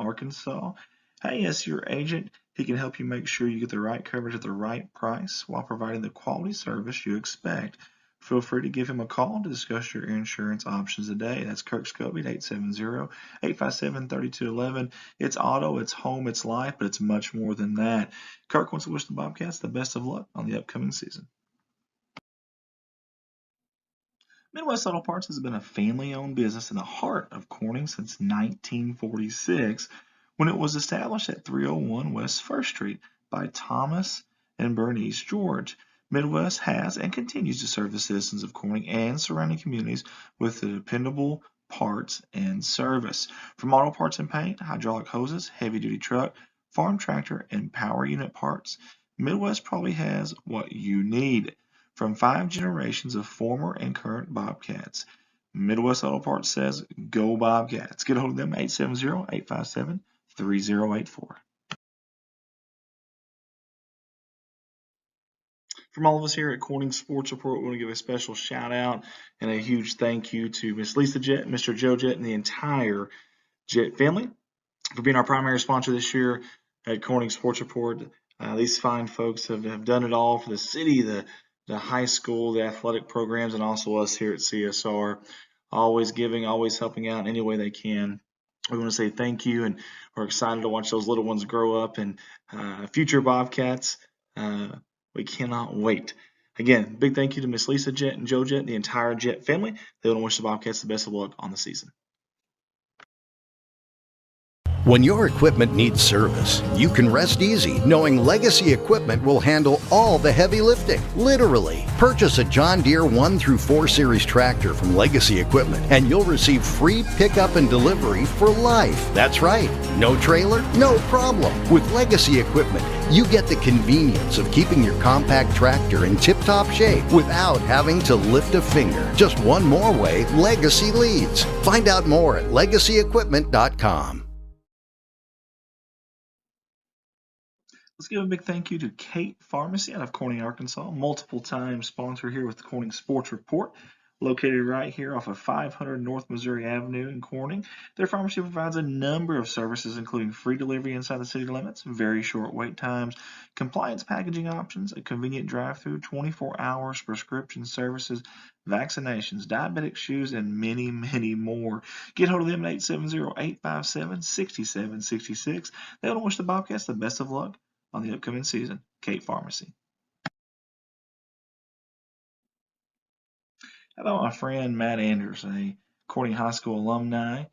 Arkansas. Hey, as your agent, he can help you make sure you get the right coverage at the right price while providing the quality service you expect. Feel free to give him a call to discuss your insurance options today. That's Kirk Scobie at 870-857-3211. It's auto, it's home, it's life, but it's much more than that. Kirk wants to wish the Bobcats the best of luck on the upcoming season. Midwest Auto Parts has been a family-owned business in the heart of Corning since 1946, when it was established at 301 West 1st Street by Thomas and Bernice George. Midwest has and continues to serve the citizens of Corning and surrounding communities with the dependable parts and service. From auto parts and paint, hydraulic hoses, heavy-duty truck, farm tractor, and power unit parts, Midwest probably has what you need. From 5 generations of former and current Bobcats, Midwest Auto Parts says, go Bobcats. Get a hold of them at 870-857-3084. From all of us here at Corning Sports Report, we want to give a special shout out and a huge thank you to Miss Lisa Jett, Mr. Joe Jett, and the entire Jett family for being our primary sponsor this year at Corning Sports Report. These fine folks have done it all for the city, the high school, the athletic programs, and also us here at CSR. Always giving, always helping out any way they can. We want to say thank you, and we're excited to watch those little ones grow up and future Bobcats. We cannot wait. Again, big thank you to Miss Lisa Jett and Joe Jett and the entire Jett family. They want to wish the Bobcats the best of luck on the season. When your equipment needs service, you can rest easy knowing Legacy Equipment will handle all the heavy lifting, literally. Purchase a John Deere 1 through 4 Series tractor from Legacy Equipment and you'll receive free pickup and delivery for life. That's right, no trailer, no problem. With Legacy Equipment, you get the convenience of keeping your compact tractor in tip-top shape without having to lift a finger. Just one more way Legacy leads. Find out more at legacyequipment.com. Let's give a big thank you to Kate Pharmacy out of Corning, Arkansas, multiple time sponsor here with the Corning Sports Report, located right here off of 500 North Missouri Avenue in Corning. Their pharmacy provides a number of services, including free delivery inside the city limits, very short wait times, compliance packaging options, a convenient drive-through, 24 hours, prescription services, vaccinations, diabetic shoes, and many, many more. Get hold of them at 870-857-6766. They want to wish the Bobcats the best of luck on the upcoming season. Kate Pharmacy. How about my friend Matt Anders, a Corning High School alumni,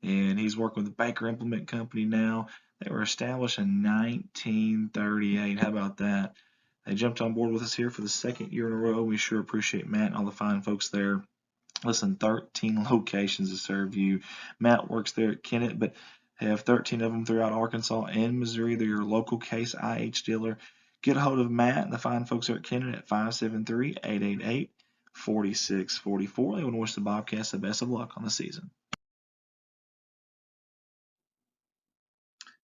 and he's working with the Baker Implement Company now. They were established in 1938. How about that? They jumped on board with us here for the second year in a row. We sure appreciate Matt and all the fine folks there. Listen, 13 locations to serve you. Matt works there at Kennett, but they have 13 of them throughout Arkansas and Missouri. They're your local Case IH dealer. Get a hold of Matt and the fine folks there at Kennett at 573-888-4644. They want to wish the Bobcats the best of luck on the season.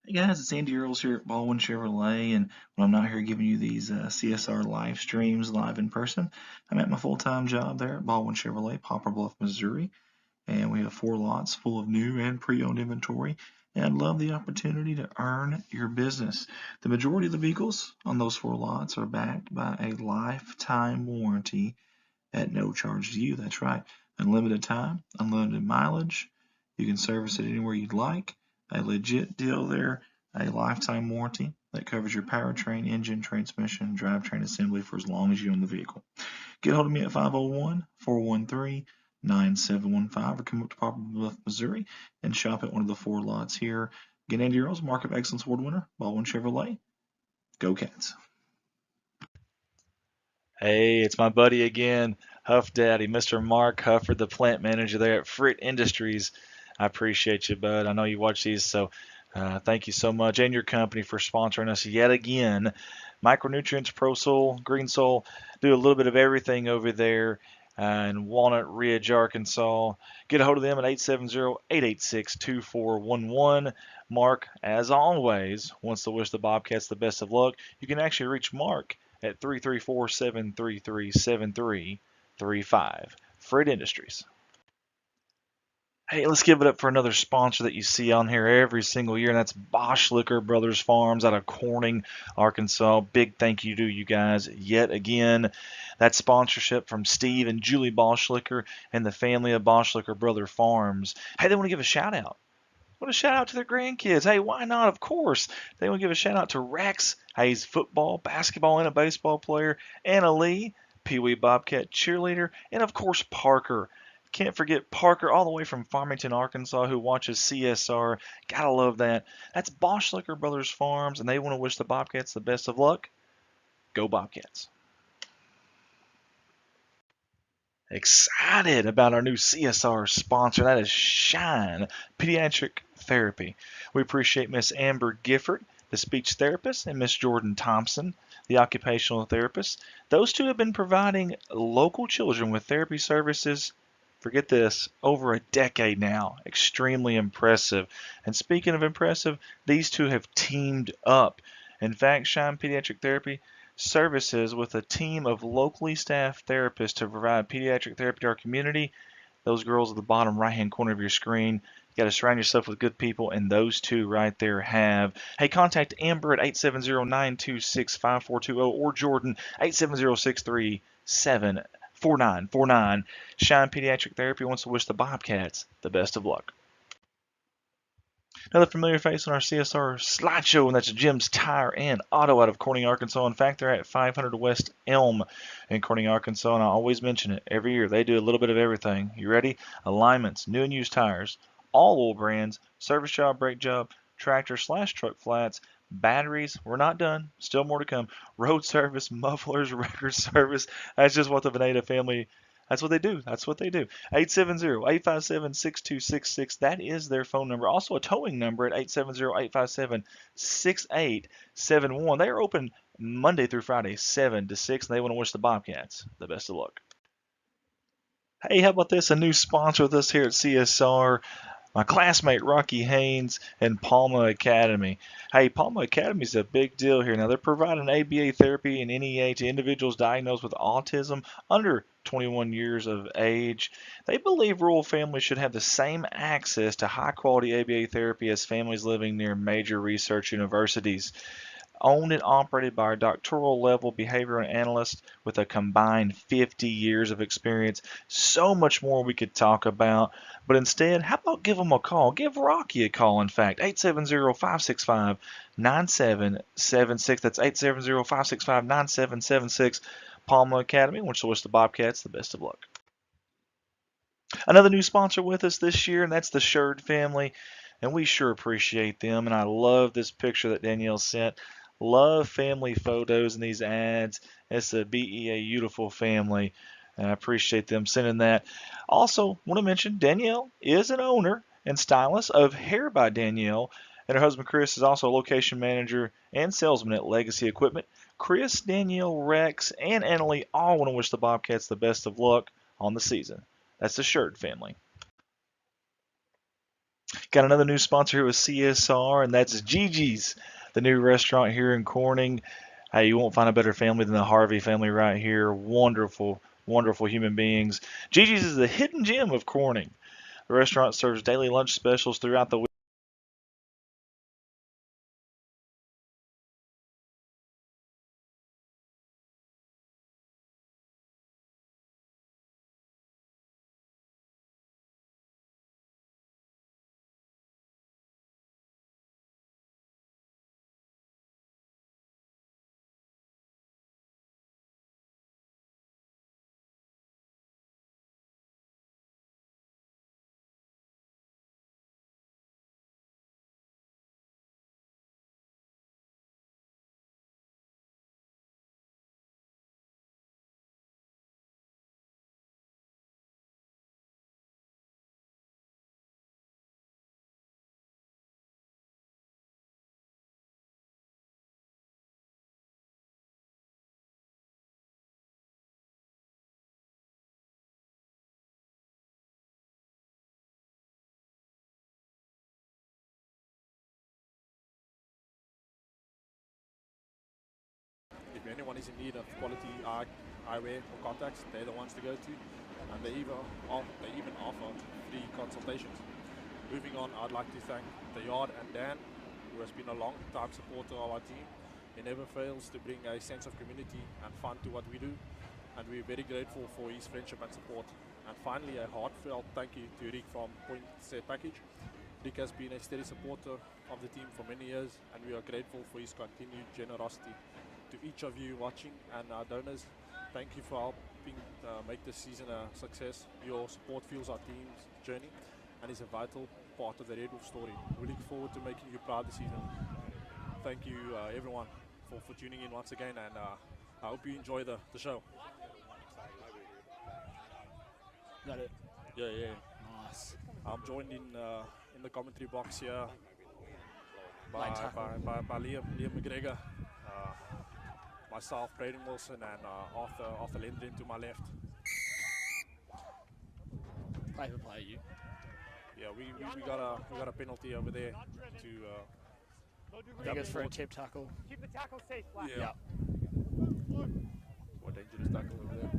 Hey guys, it's Andy Earls here at Ballwin Chevrolet, and when I'm not here giving you these CSR live streams live in person, I'm at my full-time job there at Ballwin Chevrolet, Poplar Bluff, Missouri, and we have 4 lots full of new and pre-owned inventory. And I'd love the opportunity to earn your business. The majority of the vehicles on those 4 lots are backed by a lifetime warranty at no charge to you. That's right. Unlimited time, unlimited mileage. You can service it anywhere you'd like. A legit deal there. A lifetime warranty that covers your powertrain, engine, transmission, drivetrain assembly for as long as you own the vehicle. Get hold of me at 501-413-9715 or come up to Poplar Bluff, Missouri and shop at one of the 4 lots here. Again, Andy Earls, Market of Excellence Award winner, Ballwin Chevrolet. Go Cats. Hey, it's my buddy again, Huff Daddy, Mr. Mark Hufford, the plant manager there at Frit Industries. I appreciate you, bud. I know you watch these, so thank you so much, and your company for sponsoring us yet again. Micronutrients, Pro Soil, Green Soil, do a little bit of everything over there in Walnut Ridge, Arkansas. Get a hold of them at 870-886-2411. Mark, as always, wants to wish the Bobcats the best of luck. You can actually reach Mark at 334-733-7335. Frit Industries. Hey, let's give it up for another sponsor that you see on here every single year, and that's Bauschlicher Brothers Farms out of Corning, Arkansas. Big thank you to you guys yet again. That sponsorship from Steve and Julie Bauschlicher and the family of Bauschlicher Brother Farms. Hey, they want to give a shout out. Want to shout out to their grandkids. Hey, why not? Of course. They want to give a shout out to Rex. Hey, he's football, basketball, and a baseball player. Anna Lee, Pee Wee Bobcat cheerleader. And of course, Parker. Can't forget Parker all the way from Farmington, Arkansas, who watches CSR. Gotta love that. That's Boschlicker Brothers Farms, and they want to wish the Bobcats the best of luck. Go Bobcats. Excited about our new CSR sponsor. That is Shine Pediatric Therapy. We appreciate Miss Amber Gifford, the speech therapist, and Miss Jordan Thompson, the occupational therapist. Those two have been providing local children with therapy services, forget this, over a decade now. Extremely impressive. And speaking of impressive, these two have teamed up. In fact, Shine Pediatric Therapy services with a team of locally staffed therapists to provide pediatric therapy to our community. Those girls at the bottom right-hand corner of your screen. You got to surround yourself with good people, and those two right there have. Hey, contact Amber at 870-926-5420 or Jordan 870-637-4949. Shine Pediatric Therapy wants to wish the Bobcats the best of luck. Another familiar face on our CSR slideshow, and that's Jim's Tire and Auto out of Corning, Arkansas. In fact, they're at 500 West Elm in Corning, Arkansas, and I always mention it every year. They do a little bit of everything. You ready? Alignments, new and used tires, all oil brands, service job, brake job, tractor/truck flats, batteries. We're not done. Still more to come. Road service, mufflers, record service. That's just what the Veneta family. That's what they do. That's what they do. 870-857-6266. That is their phone number. Also a towing number at 870-857-6871. They are open Monday through Friday, 7 to 6, and they want to wish the Bobcats the best of luck. Hey, how about this? A new sponsor with us here at CSR. My classmate Rocky Haynes and Palma Academy. Hey, Palma Academy is a big deal here. Now, they're providing ABA therapy and NEA to individuals diagnosed with autism under 21 years of age. They believe rural families should have the same access to high-quality ABA therapy as families living near major research universities. Owned and operated by a doctoral level behavioral analyst with a combined 50 years of experience. So much more we could talk about. But instead, how about give them a call? Give Rocky a call, in fact. 870-565-9776. That's 870-565-9776. Palma Academy, which will wish the Bobcats the best of luck. Another new sponsor with us this year, and that's the Sherd family. And we sure appreciate them. And I love this picture that Danielle sent. Love family photos in these ads. It's a beautiful family. And I appreciate them sending that. Also, want to mention Danielle is an owner and stylist of Hair by Danielle. And her husband Chris is also a location manager and salesman at Legacy Equipment. Chris, Danielle, Rex, and Annalie all want to wish the Bobcats the best of luck on the season. That's the Sherd family. Got another new sponsor here with CSR, and that's Gigi's, the new restaurant here in Corning. Hey, you won't find a better family than the Harvey family right here. Wonderful, wonderful human beings. Gigi's is the hidden gem of Corning. The restaurant serves daily lunch specials throughout the week. If anyone is in need of quality art eyewear or contacts, they're the ones to go to, and they even offer free consultations. Moving on, I'd like to thank the Yard and Dan, who has been a long-time supporter of our team. He never fails to bring a sense of community and fun to what we do, and we're very grateful for his friendship and support. And finally, a heartfelt thank you to Rick from Point Set Package. Rick has been a steady supporter of the team for many years, and we are grateful for his continued generosity. To each of you watching and our donors, thank you for helping make this season a success. Your support fuels our team's journey and is a vital part of the Red Wolf story. We look forward to making you proud this season. Thank you, everyone, for tuning in once again, and I hope you enjoy the show. Got it. Yeah. Nice. I'm joined in the commentary box here by Liam McGregor, myself, Braden Wilson, and Arthur Lindgren to my left. Play for play, you. Yeah, we got a penalty over there to. I think it's for a tip tackle. Keep the tackle safe, Black. Yeah. What dangerous tackle over there.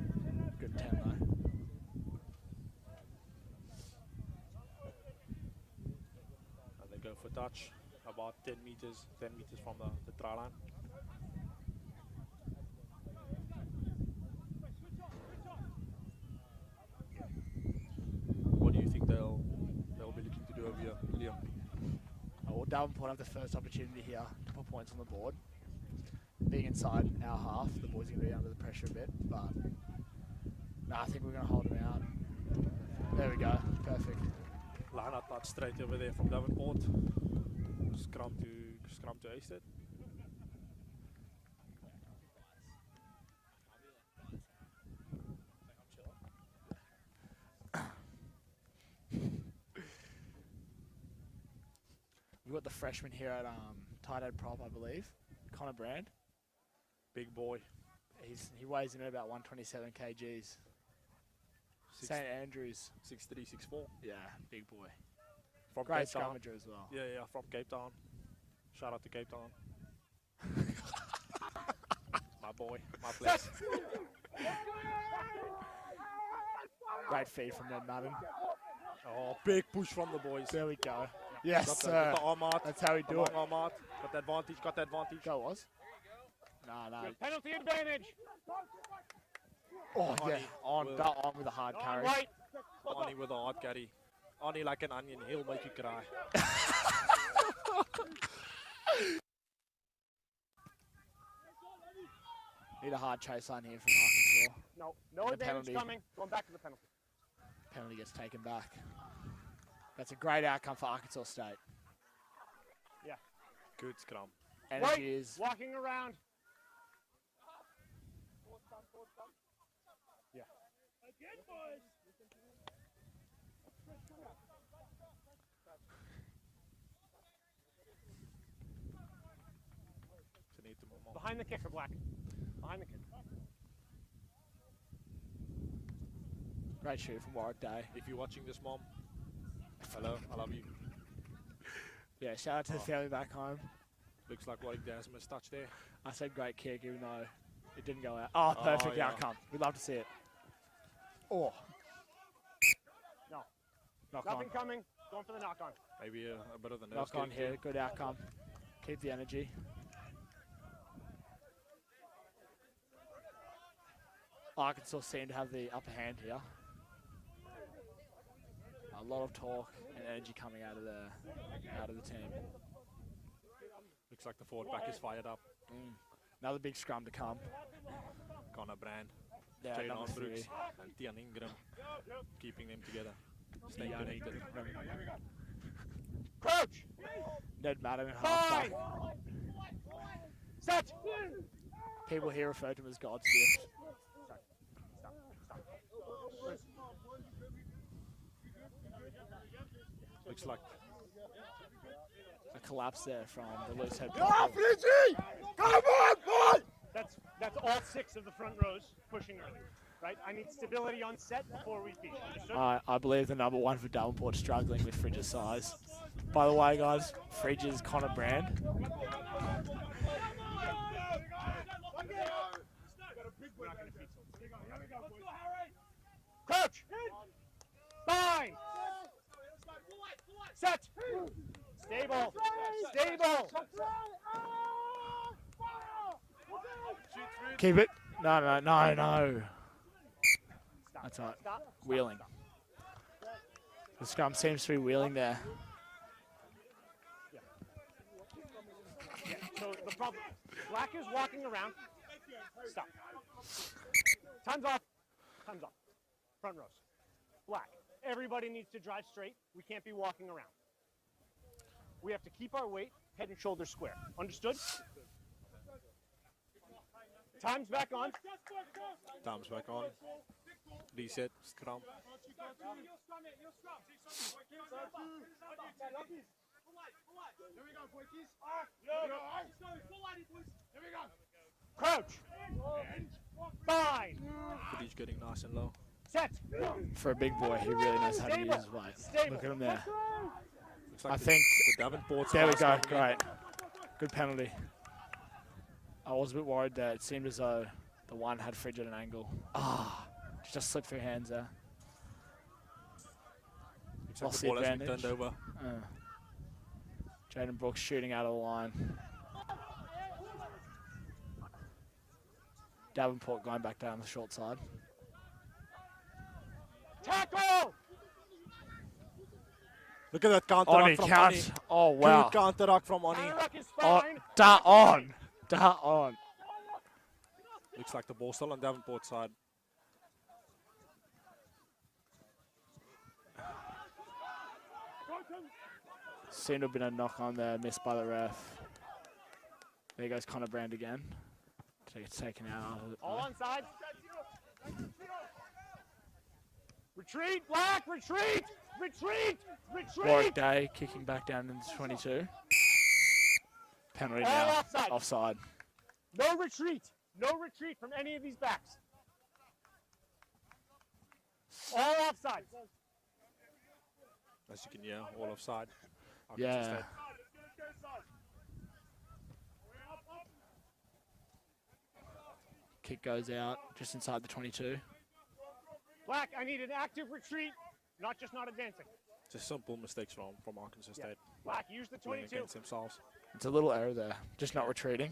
Good 10 though. And they go for touch about 10 meters from the try line. What do you think they'll be looking to do over here, Liam? Well, Davenport have the first opportunity here to put points on the board. Being inside our half, the boys are going to be under the pressure a bit, but no, I think we're going to hold them out. There we go, perfect. Lana touch straight over there from Davenport. Scrum to ace it. We've got the freshman here at tight end prop, I believe, Connor Brand. Big boy. He weighs in at about 127 kgs. St. Andrews. 6'3", 6'4". Yeah, big boy. From Great Cape Town. scrummager as well. Yeah, from Cape Town. Shout out to Cape Town. My boy, my place. Great feed from Ned Madden. Oh, big push from the boys. There we go. Yes, got sir. the arm out. That's how we do it. Arm out. Got the advantage. Go was. No. Penalty advantage. Oh, yeah. On Will. with a hard carry. Right. Ani with a hard carry. Ani like an onion. He'll make you cry. Need a hard chase line here from Arkansas. No And the advantage penalty. coming. Going back to the penalty. Penalty gets taken back. That's a great outcome for Arkansas State. Yeah. Good scrum. Energy Right. is Walking around. Yeah. Behind the kicker, Black. Behind the kicker. great shoot from Warwick Day. If you're watching this, Mom, hello, I love you. Yeah, shout out to the family back home. Looks like Warwick Day has missed touch there. I said great kick, even though it didn't go out. Oh, perfect yeah. outcome. We'd love to see it. Oh. No. Knock Nothing on. coming. Going for the knock on. Maybe a bit of the nose. Knock on getting here. Good outcome. Keep the energy. Arkansas seem to have the upper hand here. A lot of talk and energy coming out of the team. Looks like the forward back is fired up. Another big scrum to come. Connor Brand, Yeah, Jane number Brooks, 3. and Tian Ingram keeping them together. Stay Tian connected. Crouch! Ned Madden at Fine! halfback. Set! People here refer to him as God's gift. Looks like A collapse there from the loose head. Come on, boy! That's all 6 of the front rows pushing early, right? I need stability on set before we feed. Understood? I believe the number 1 for Davenport struggling with Fridge's size. By the way, guys, Fridge's Connor Brand. We're not going to feed Shultz. Crouch! Bind! Set! Stable! Stable! Keep it. No, no, no, no. That's all right. Wheeling. The scrum seems to be wheeling there. Yeah, so the problem, Black is walking around. Stop. Time's off. Time's off. Front rows. Black. Everybody needs to drive straight. We can't be walking around. We have to keep our weight, head and shoulders square. Understood? Time's back on. Time's back on. Reset, scrum. Crouch. Bind. He's getting nice and low. Set. For a big boy, he really knows how to use his weight. Look at him there. Looks like I think. the Davenport. There we go. Great. Good penalty. I was a bit worried there. It seemed as though the one had Fridge at an angle. Ah, just slipped through hands there. Lost the ball has been advantage. turned over. Jaden Brooks shooting out of the line. Davenport going back down the short side. Tackle! Look at that counter Oni from count. Oni. Oh, wow. Good counter from Oni. Counter-ruck is Oh, fine. da on. Da on. Looks like the ball still on Davenport's side. Seemed to have been a knock on there, missed by the ref. There goes Connor Brand again. It's taken out. All on side. Retreat, Black, retreat! Retreat! Retreat! Warwick Day kicking back down into 22. Penalty All now. offside. Offside. No retreat. No retreat from any of these backs. All offside. As you can hear, all offside. Yeah. Kick goes out just inside the 22. Black, I need an active retreat, not just not advancing. Just simple mistakes from Arkansas State. Black, use the Playing 22. against themselves. It's a little error there, just not retreating.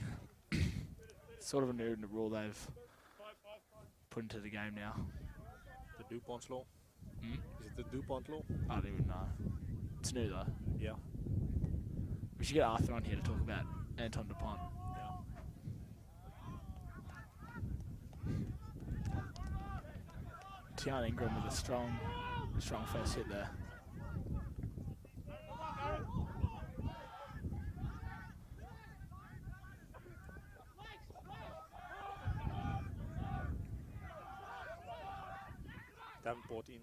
Sort of a new rule they've put into the game now. The DuPont law. Hmm? Is it the DuPont law? I don't even know. It's new though. Yeah. We should get Arthur on here to talk about Anton DuPont. Tiana Ingram with a strong first hit there. Davenport in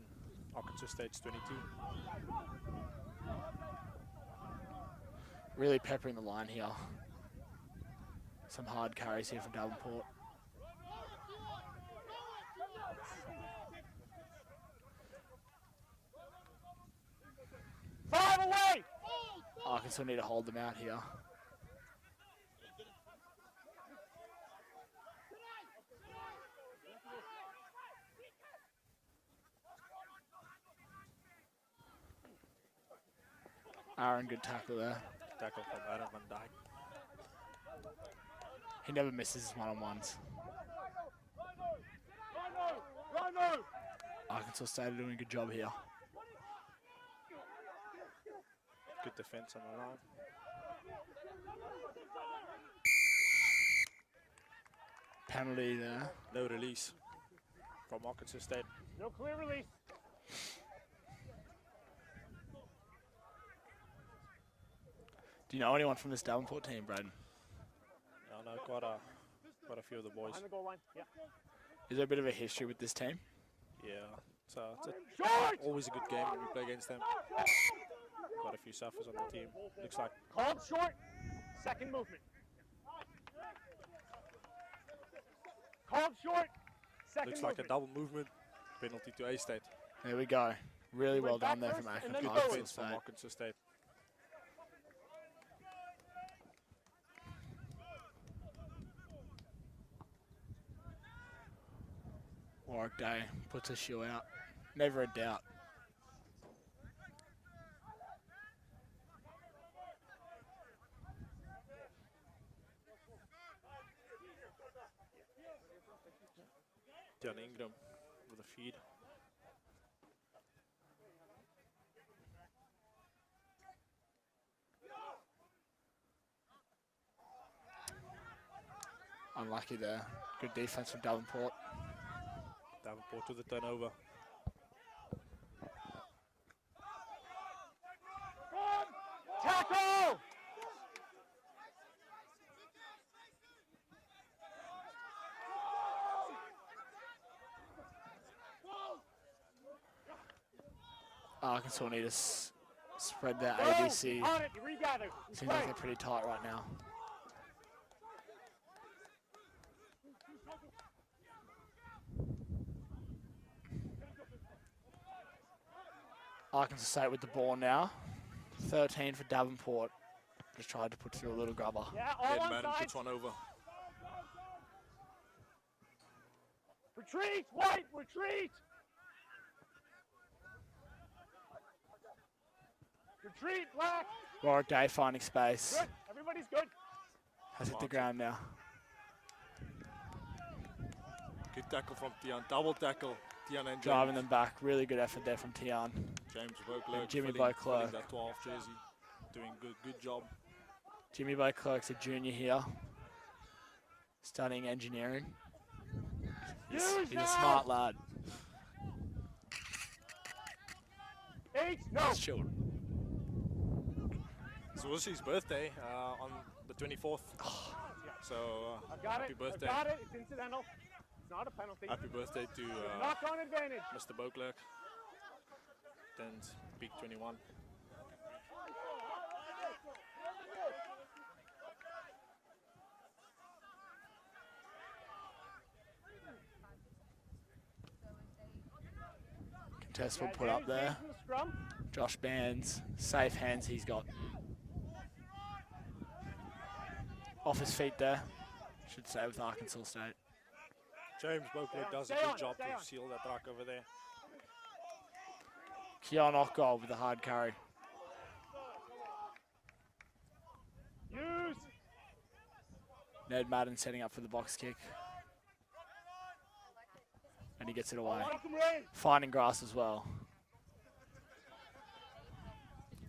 Arkansas State's 22. Really peppering the line here. Some hard carries here from Davenport. Five away! Arkansas need to hold them out here. Aaron, good tackle there. Tackle from Aaron Van Dyke. He never misses his one-on-ones. Arkansas State are doing a good job here. Good defense on the line. Penalty there. No release from Arkansas State. No clear release. Do you know anyone from this Davenport team, Braden? I know quite a few of the boys. On the goal line. Yeah. Is there a bit of a history with this team? Yeah, so it's Short! always a good game when we play against them. Quite a few suffers on the team. Looks like Called short. Second movement. Called short. Second looks like a movement. double movement. Penalty to A-State. There we go. Really well Went back done there from first and then Arkansas forward. Defense from State. Arkansas State. Warwick Day puts a shoe out. Never a doubt. Jan Ingram with a feed. Unlucky there. Good defense from Davenport. Davenport to the turnover. Tackle! Arkansas need to spread their ABC. On it, you regather. Seems like they're pretty tight right now. Arkansas State with the ball now. 13 for Davenport. Just tried to put through a little grubber. Yeah, all on Madden sides. puts one over. Retreat, white, retreat! Retreat, black! Warwick Day finding space. Good, everybody's good. Has hit the ground now. Good tackle from Tian. Double tackle. Tian and Driving James. them back. Really good effort there from Tian. James Beauclerk. And Jimmy filling Beauclerk. that 12 jersey. Doing good job. Jimmy Beauclerk's a junior here. Studying engineering. He's a smart lad. 8, no! He's chilled. It was his birthday on the 24th. So I've got happy it, birthday. I've got it, it's incidental. It's not a penalty. Happy birthday to Knock on advantage. Mr. Beauclerk. Turns big 21. Contest will put up there. Josh Bands, safe hands he's got. Off his feet there, should say, with Arkansas State. James Beauclerk does a Stay good on, job stay to on. seal that rock over there. Keon Ockgold with a hard carry. Use! Ned Madden setting up for the box kick. And he gets it away. Finding grass as well.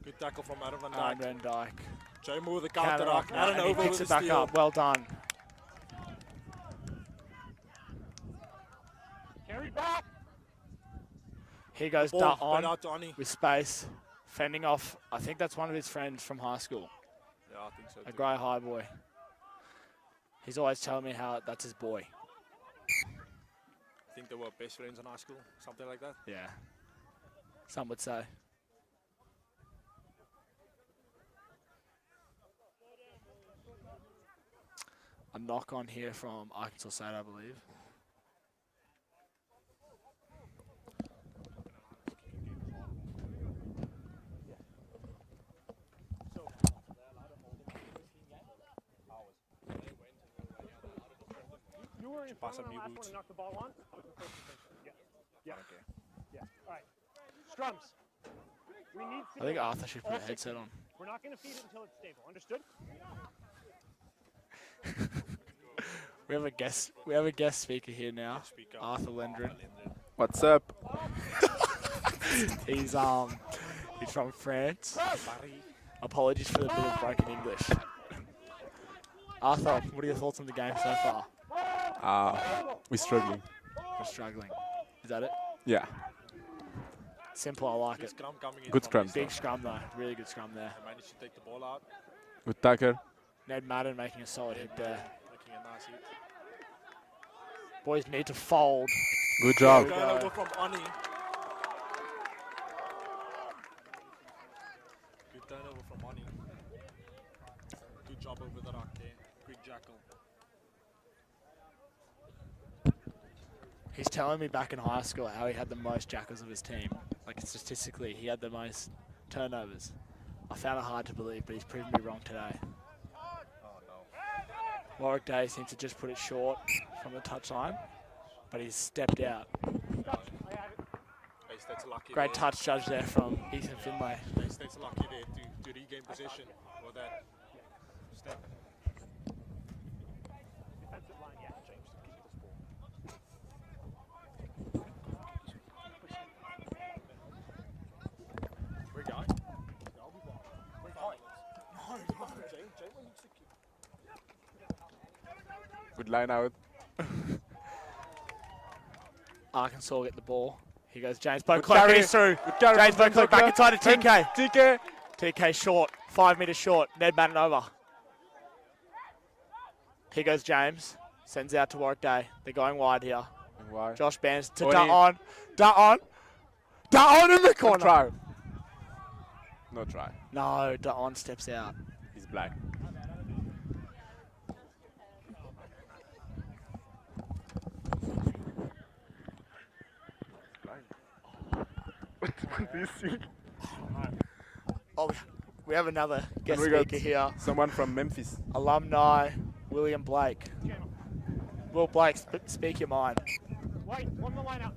Good tackle from Adam Van Aaron Dyke. Van Dyke. Jamie with the counter rock. now, And an and he over picks with it the back steal. up. Well done. Carry back! Here goes Ball Dutt fed on out to Ani. with space. Fending off, I think that's one of his friends from high school. Yeah, I think so A too. grey high boy. He's always telling me how that's his boy. I think they were best friends in high school, something like that. Yeah. Some would say. A knock on here from Arkansas State, I believe. You were in Pass front up of the new last one boots. and knocked the ball on? Was the first intention. Yeah. Okay. Yeah. All right. Scrums. We need I think stability. Arthur should put All a headset on. We're not going to feed it until it's stable. Understood? We have a guest speaker here now. Speak up. Arthur Lendren. What's up? He's from France. Apologies for the bit of broken English. Arthur, what are your thoughts on the game so far? We're struggling. We're struggling. Is that it? Yeah. Simple, I like Good it. scrum coming in. Good from scrum. this Big side. scrum though, really good scrum there. They managed to take the ball out, Good tackle. Ned Madden making a solid hit there. making a nice hit. Boys need to fold. Good job. There we Turnover go. from Ani. Good turnover from Ani. Good job over the rock there. Quick jackal. He's telling me back in high school how he had the most jackals of his team. Like statistically, he had the most turnovers. I found it hard to believe, but he's proven me wrong today. Oh no. Warwick Day seems to just put it short from the touchline. but he's stepped out. A-State's lucky Great there. touch judge there from Ethan Finlay. A-State's lucky there to regain position for that step. Defensive line, yeah, James, keep this ball. We're going. Good line out. Arkansas get the ball. Here goes James Beauclerk. carry. He's through. Good carry James from Beauclerk back inside to TK. TK. TK short. 5 metres short. Ned Madden over. Here goes James. Sends out to Warwick Day. They're going wide here. Why? Josh Bands to Tony. Da'on. Da'on in the No corner. try. No try. No, Da'on steps out. He's black. What do you see? Oh, we have another guest we got speaker here. someone from Memphis. Alumni, William Blake. Will Blake, speak your mind. Wait, one more line out.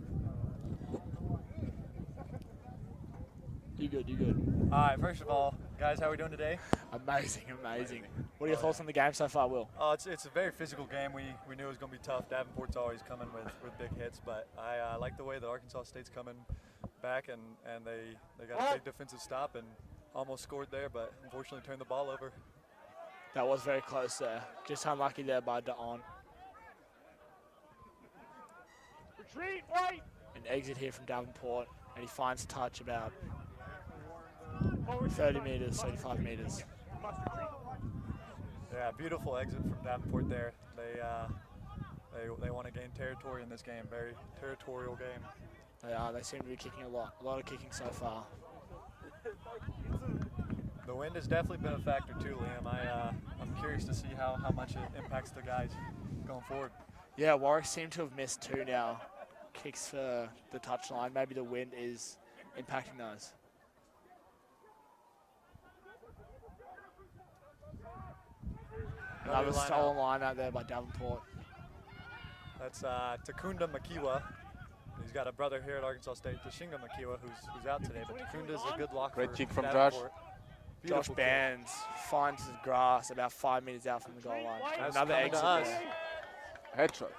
You good. All right, first of all, guys, how are we doing today? Amazing. What are your thoughts on the game so far, Will? It's a very physical game. We knew it was going to be tough. Davenport's always coming with big hits, but I like the way that Arkansas State's coming back, and they got a big defensive stop and almost scored there, but unfortunately turned the ball over. That was very close there. Just unlucky there by Da'on. Retreat, right. An exit here from Davenport, and he finds touch about Forward, 30 metres, 35 metres. must retreat. Yeah, beautiful exit from Davenport there. They want to gain territory in this game. Very territorial game. They seem to be kicking a lot of kicking so far. The wind has definitely been a factor too, Liam. I'm curious to see how much it impacts the guys going forward. Yeah, Warwick seem to have missed 2 now. Kicks for the touchline. Maybe the wind is impacting those. Another line stolen line out there by Davenport. That's Takunda Makiwa. He's got a brother here at Arkansas State, Tashinga Makiwa, who's out today. But Takunda's a good lock Great for kick from Davenport. Josh Beautiful kick. Bands finds his grass about 5 metres out from the goal line. That's Another coming to exit us. there. Headshot.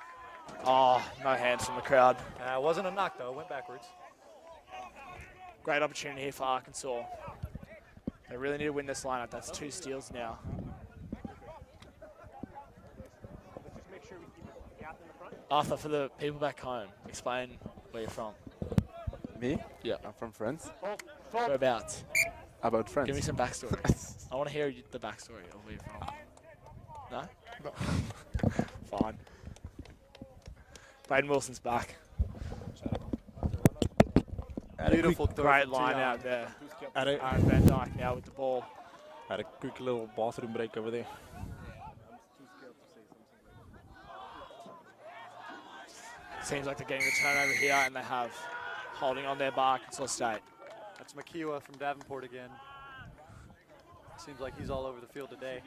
Oh, no hands from the crowd. Wasn't a knock though, went backwards. Great opportunity here for Arkansas. They really need to win this lineup. That's 2 steals now. Let's just make sure we keep a gap in the front. Arthur, for the people back home, explain where you're from. Me? Yeah. I'm from France. Whereabouts? About France. Give me some backstory. I want to hear the backstory of where you're from. No? Fine. Braden Wilson's back. Beautiful throw Great from line Tion. out there. Had a, Aaron Van Dyke now with the ball. had a quick little bathroom break over there. Seems like they're getting the turnover here, and they have. Holding on there by Arkansas State. That's Makiwa from Davenport again. Seems like he's all over the field today.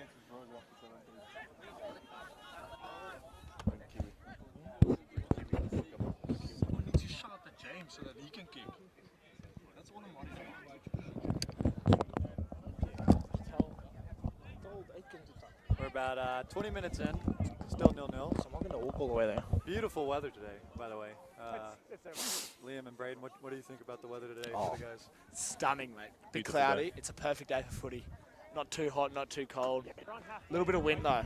To shout at James so that he can kick. That's one of my We're about 20 minutes in, still 0-0. So I'm not going to walk all the way there. Beautiful weather today, by the way. Liam and Braden, what do you think about the weather today for the guys? Stunning, mate. Bit Beautiful cloudy. day. It's a perfect day for footy. Not too hot, not too cold. A little bit of wind though.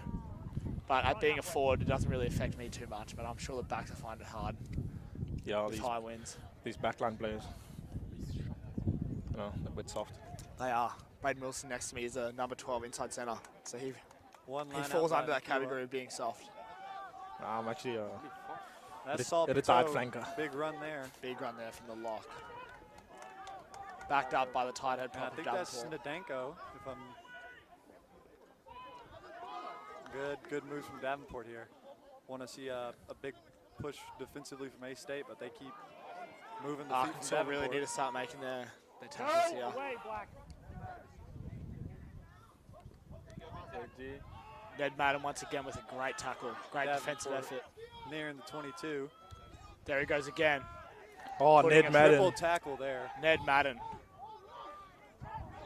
But at being a forward, it doesn't really affect me too much. But I'm sure the backs will find it hard Yeah, with high winds. these backline players. No, a bit soft. They are. Braden Wilson next to me is a number 12 inside centre. So he One line falls out under by that Makiwa. category of being soft. I'm actually That's a Saul retired Pateau. flanker. Big run there. Big run there from the lock. Backed up by the tight head And I pop of think that's Davenport. Ndadenko. If I'm good moves from Davenport here. Want to see a big push defensively from A-State, but they keep moving the feet from Arkansas Davenport. really need to start making their tackles here. Away, Black. Ned Madden once again with a great tackle. Great defensive Davenport effort. nearing the 22. There he goes again. Oh, Putting Ned a Madden. Triple tackle there. Ned Madden.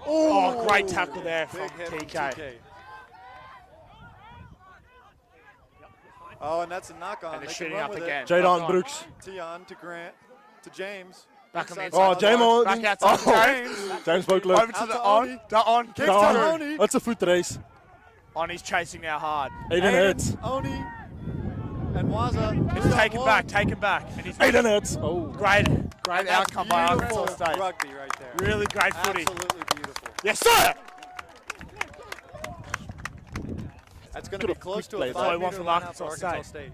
Oh, great tackle there from Big hit from TK. TK. Oh, and that's a knock on. And they're They can shooting run up with again. it. Jadon Brooks. Tion to Grant to James. Back on the Inside inside. Oh, sideline. Jamo. Back outside to Oh, James Boakler. Over to Out the to on. Oni. The on. Kicks Kicks to through. Oni. That's a foot race. Oni's chasing now hard. Aiden hits. Oni and Waza. He's taken back, taken back. And he's Aiden hits. Oh. great outcome by Beautiful Arkansas State. rugby right there. Really great footy. Absolutely beautiful. Yes, sir. That's going to be close to a played that. 5 One meter from line out Arkansas for Arkansas State.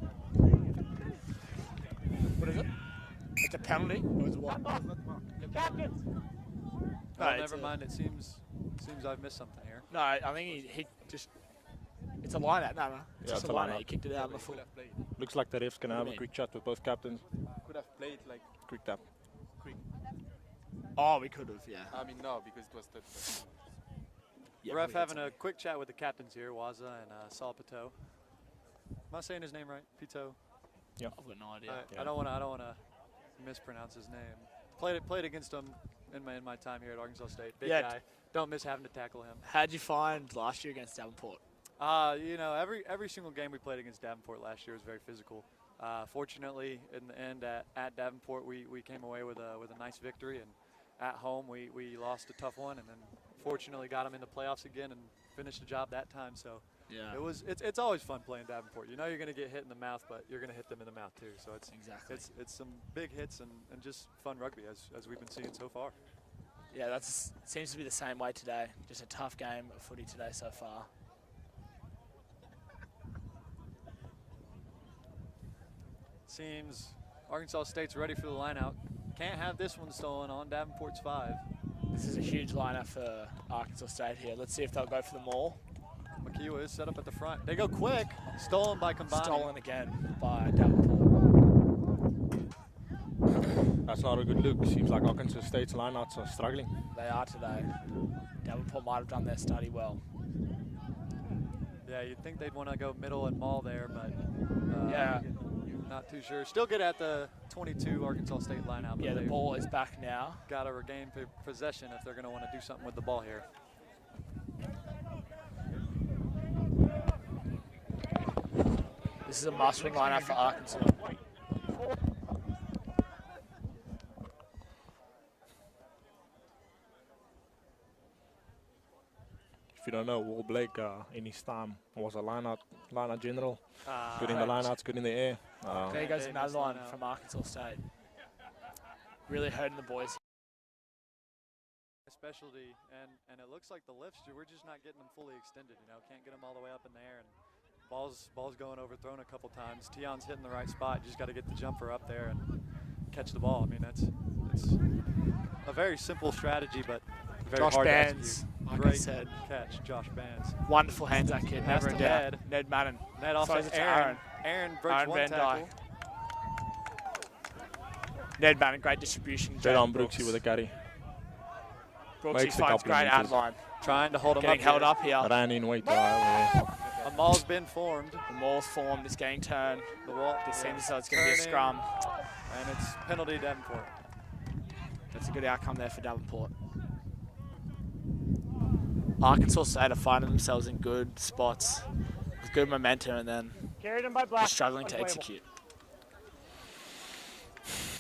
What is it? It's a penalty. Or is it what? Captains. Oh, it's never mind. It seems I've missed something here. No, I think he just. It's a line out. No. It's Yeah, just it's a a line line out. out. He kicked it out on the foot. Looks like the ref's going to have a mean? quick chat with both captains. Could have played like Quick tap. Oh, we could have, yeah. I mean no, because it was the Yeah, Ref we had having some. a quick chat with the captains here, Waza and Saul Pito. Am I saying his name right? Pito. I've got no idea. I don't want to mispronounce his name. Played against him in my time here at Arkansas State. Big Yeah. guy. Don't miss having to tackle him. How'd you find last year against Davenport? You know, every single game we played against Davenport last year was very physical. Fortunately, in the end at Davenport, we came away with a nice victory, and at home we lost a tough one, and then fortunately got them in the playoffs again and finished the job that time. So Yeah. it's always fun playing Davenport. You know you're going to get hit in the mouth, but you're going to hit them in the mouth too. So it's Exactly. it's some big hits and just fun rugby as we've been seeing so far. Yeah, that's seems to be the same way today. Just a tough game of footy today so far. Seems Arkansas State's ready for the lineout. Can't have this one stolen on Davenport's 5. This is a huge lineup for Arkansas State here. Let's see if they'll go for the maul. Makiwa is set up at the front. They go quick. Stolen by Combani. Stolen again by Davenport. That's not a good look. Seems like Arkansas State's lineouts are struggling. They are today. Davenport might have done their study well. Yeah, you'd think they'd want to go middle and maul there, but Yeah. not too sure. Still good at the 22 Arkansas State lineout. But Yeah, the they've ball is back now. got to regain possession if they're going to want to do something with the ball here. This is a must-win lineup for Arkansas. If you don't know, Wall Blake in his time was a lineout general. Good in the lineouts, good in the air. There goes They another missed one line out. from Arkansas State. Really hurting the boys. Specialty, and it looks like the lifts, we're just not getting them fully extended. You know, can't get them all the way up in the air, and ball's going overthrown a couple times. Tion's hitting the right spot. You just got to get the jumper up there and catch the ball. I mean, it's a very simple strategy, but very Josh hard to Bands, execute. like I Great said. catch, Josh Bands. Wonderful hands that kid, Pass never in to doubt. Ned. Ned Madden. Ned off Throws to it to Aaron. Aaron breaks Aaron one Van tackle. Dyke. Ned Madden, great distribution. Jadon Brooksy with a carry. Brooksy Makes a finds couple of great meters. outline. Trying to hold him Getting up held here. up here. Ran in weight there. A maul's been formed. The maul's formed, it's getting turned. The wall. This yeah, seems as though it's going to be a turning, scrum. And it's penalty Davenport. That's a good outcome there for Davenport. Arkansas State are finding themselves in good spots with good momentum and then Carried him by Black. struggling to Unplayable. execute.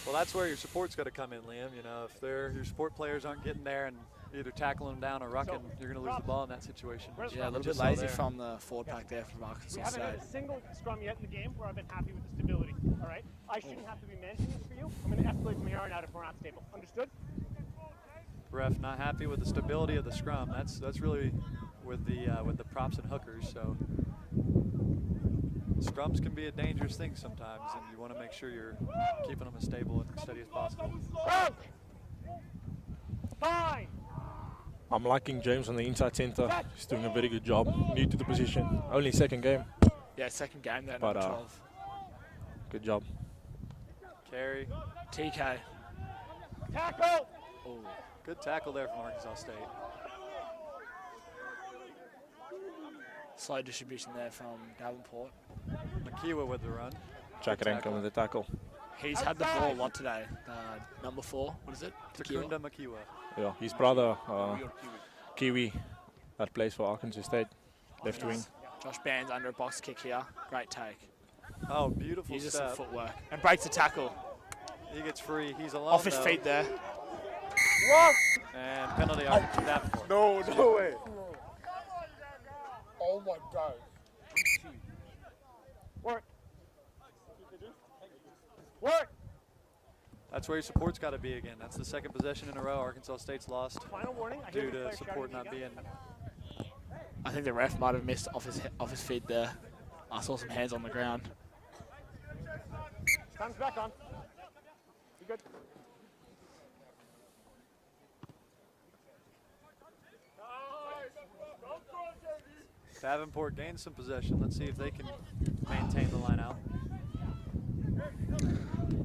Well, that's where your support's got to come in, Liam. You know, if your support players aren't getting there and either tackling them down or rucking, you're going to lose the ball in that situation. Yeah, a little bit Just saw lazy there. from the forward pack there from We Arkansas haven't State. had a single scrum yet in the game where I've been happy with the stability. All right, I shouldn't have to be mentioning this for you. I'm going to escalate from here on out if we're not stable. Understood? Ref not happy with the stability of the scrum. That's really with the props and hookers. So scrums can be a dangerous thing sometimes, and you want to make sure you're keeping them as stable and steady as possible. Fine. I'm liking James on the inside centre. He's doing a very good job. New to the position. Only second game. Yeah, second game there, But, number 12. Good job. Carry. TK. Tackle. Ooh. Good tackle there from Arkansas State. Slow distribution there from Davenport. Makiwa with the run. Jack Good Rankin tackle. with the tackle. He's had the ball a lot today. Number 4, what is it? Takunda Makiwa. Yeah, his brother, Kiwi, that plays for Arkansas State, left wing. Josh Band's under a box kick here. Great take. Oh, beautiful Uses step. some footwork. And breaks the tackle. He gets free. He's alone, Off his though. feet there. What? And penalty on Davenport. No way. Oh my God. Work. Work. That's where your support's got to be again. That's the second possession in a row Arkansas State's lost Final warning. due to support not being. I think the ref might have missed off his feet there. I saw some hands on the ground. Time's back on. You good? Davenport gains some possession. Let's see if they can maintain the line out.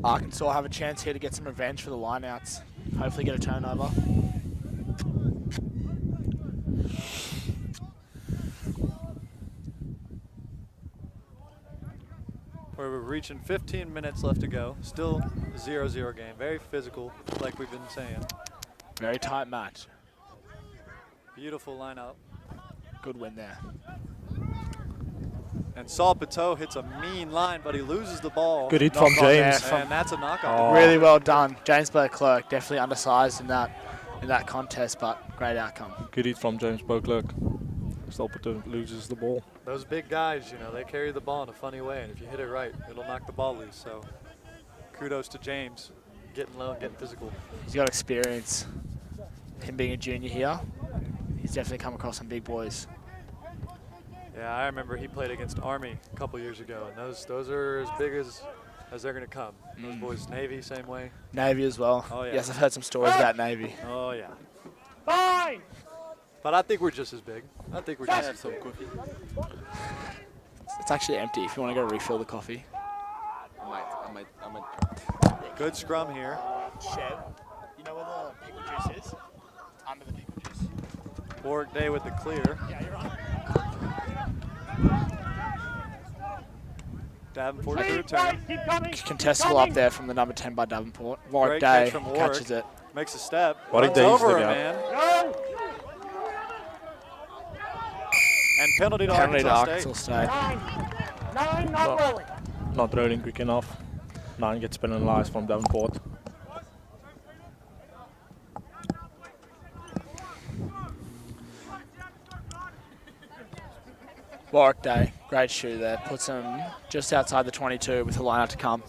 Arkansas have a chance here to get some revenge for the lineouts. Hopefully get a turnover. We're reaching 15 minutes left to go. Still 0-0 game. Very physical, like we've been saying. Very tight match. Beautiful lineup. Good win there. And Saul Pateau hits a mean line, but he loses the ball. Good hit from James. And that's a knockout. Oh. Really well done. James Beauclerk, definitely undersized in that contest, but great outcome. Good hit from James Beauclerk. Stolperton loses the ball. Those big guys, you know, they carry the ball in a funny way, and if you hit it right, it'll knock the ball loose. So kudos to James, getting low and getting physical. He's got experience. Him being a junior here, he's definitely come across some big boys. Yeah, I remember he played against Army a couple years ago, and those are as big as they're going to come. Those boys, Navy, same way. Navy as well. Oh, yeah. Yes, I've heard some stories about Navy. Oh, yeah. Fine. But I think we're just as big. I think we're just as big. It's actually empty if you want to go refill the coffee. I might. Good scrum here. Shed. You know where the pickle juice is? It's under the pickle juice. Warwick Day with the clear. Yeah, you're right. Davenport to return. Keep coming. Contestable up there from the number 10 by Davenport. Warwick Great Day catch from Warwick. catches it. Makes a step. Warwick Runs Day is over the a guy. man. No. And penalty to Penalty to Arkansas Arkansas State. State. 9, not rolling. Not rolling quick enough. 9 gets penalized from Davenport. Warwick Day, great shoe there. Puts him just outside the 22 with the line out to come.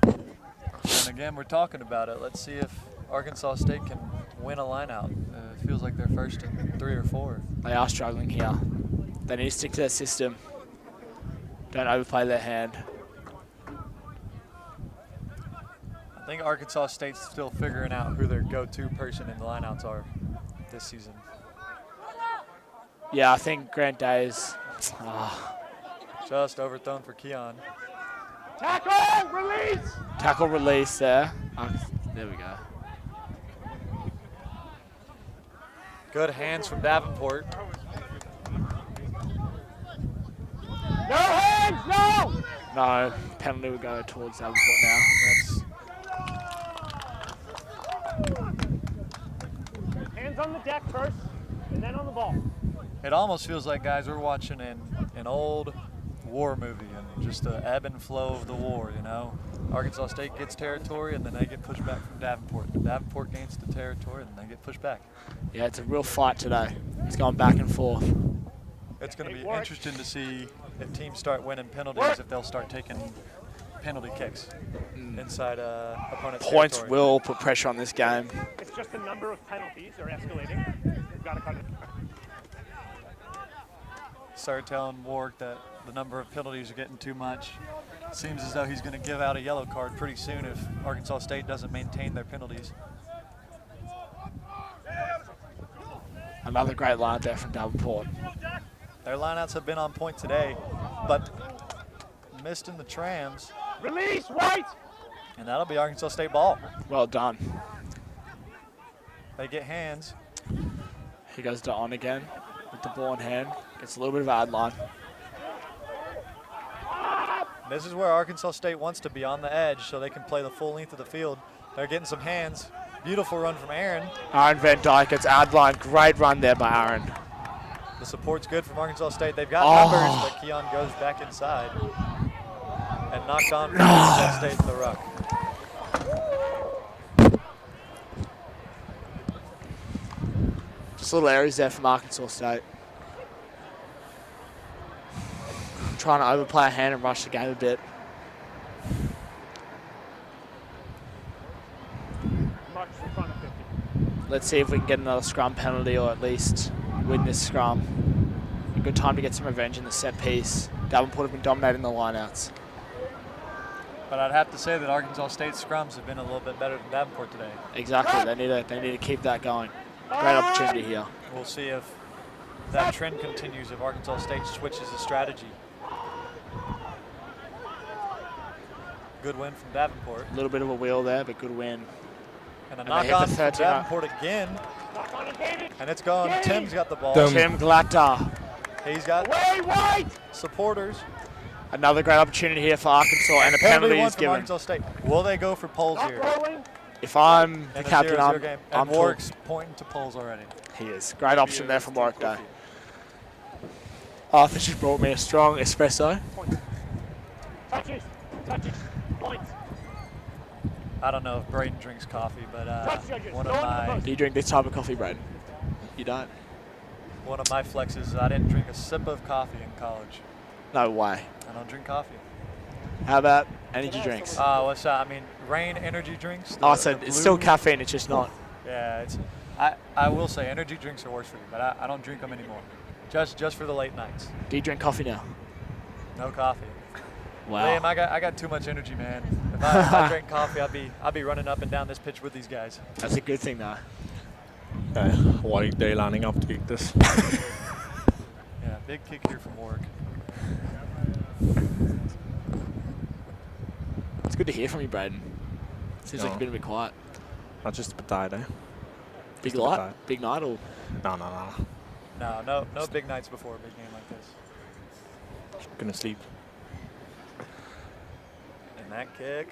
And again, we're talking about it. Let's see if Arkansas State can win a line out. It feels like they're first in 3 or 4. They are struggling here. They need to stick to their system. Don't overplay their hand. I think Arkansas State's still figuring out who their go-to person in the lineouts are this season. Yeah, I think Grant Day is... Just overthrown for Keon. Tackle, release. Tackle release there. There we go. Good hands from Davenport. No hands, no. No, penalty will go towards Davenport now. Hands on the deck first, and then on the ball. It almost feels like, guys, we're watching an old war movie and just the ebb and flow of the war, you know. Arkansas State gets territory, and then they get pushed back from Davenport. Davenport gains the territory, and they get pushed back. Yeah, it's a real fight today. It's going back and forth. It's going to be interesting to see if teams start winning penalties, if they'll start taking penalty kicks inside opponent's Points territory. will put pressure on this game. It's just the number of penalties are escalating. We've got to cut it. Started telling Warwick that the number of penalties are getting too much. Seems as though he's going to give out a yellow card pretty soon if Arkansas State doesn't maintain their penalties. Another great line there from Davenport. Their lineouts have been on point today, but missed in the trams. Release, White! And that'll be Arkansas State ball. Well done. They get hands. He goes to on again with the ball in hand. Gets a little bit of ad line. This is where Arkansas State wants to be, on the edge, so they can play the full length of the field. They're getting some hands. Beautiful run from Aaron. Aaron Van Dyke gets outline. Great run there by Aaron. The support's good from Arkansas State. They've got numbers, but Keon goes back inside and knocked on from Arkansas State to the ruck. Just little areas there from Arkansas State. Trying to overplay a hand and rush the game a bit. Let's see if we can get another scrum penalty or at least win this scrum. A good time to get some revenge in the set piece. Davenport have been dominating the lineouts. But I'd have to say that Arkansas State's scrums have been a little bit better than Davenport today. Exactly. They need to keep that going. Great opportunity here. We'll see if that trend continues, if Arkansas State switches the strategy. Good win from Davenport. A little bit of a wheel there, but good win. And a knock on from Davenport again. And it's gone. Tim's got the ball. Tim Glatter. He's got supporters. Another great opportunity here for Arkansas, and a penalty is given. Arkansas State. Will they go for poles here? If I'm the captain, I'm Warwick's pointing to poles already. He is. Great option there from Warwick, though. Arthur just brought me a strong espresso. Touches, points. I don't know if Braden drinks coffee, but one of my... Do you drink this type of coffee, Braden? You don't? One of my flexes is I didn't drink a sip of coffee in college. No way. I don't drink coffee. How about energy drinks? What's that? I mean, Rain energy drinks. I said it's still caffeine, it's just not. Yeah, it's. I will say energy drinks are worse for you, but I don't drink them anymore. Just for the late nights. Do you drink coffee now? No coffee. Wow. Liam, I got too much energy, man. If I drank coffee, I'd be running up and down this pitch with these guys. That's a good thing, though. Warwick Day lining up to kick this. Yeah, big kick here from Warwick. It's good to hear from you, Braden. Seems like you've been a bit quiet. Not just a bit tired, eh? Big light? Big night or? No big nights before a big game like this. Gonna sleep. And that kick.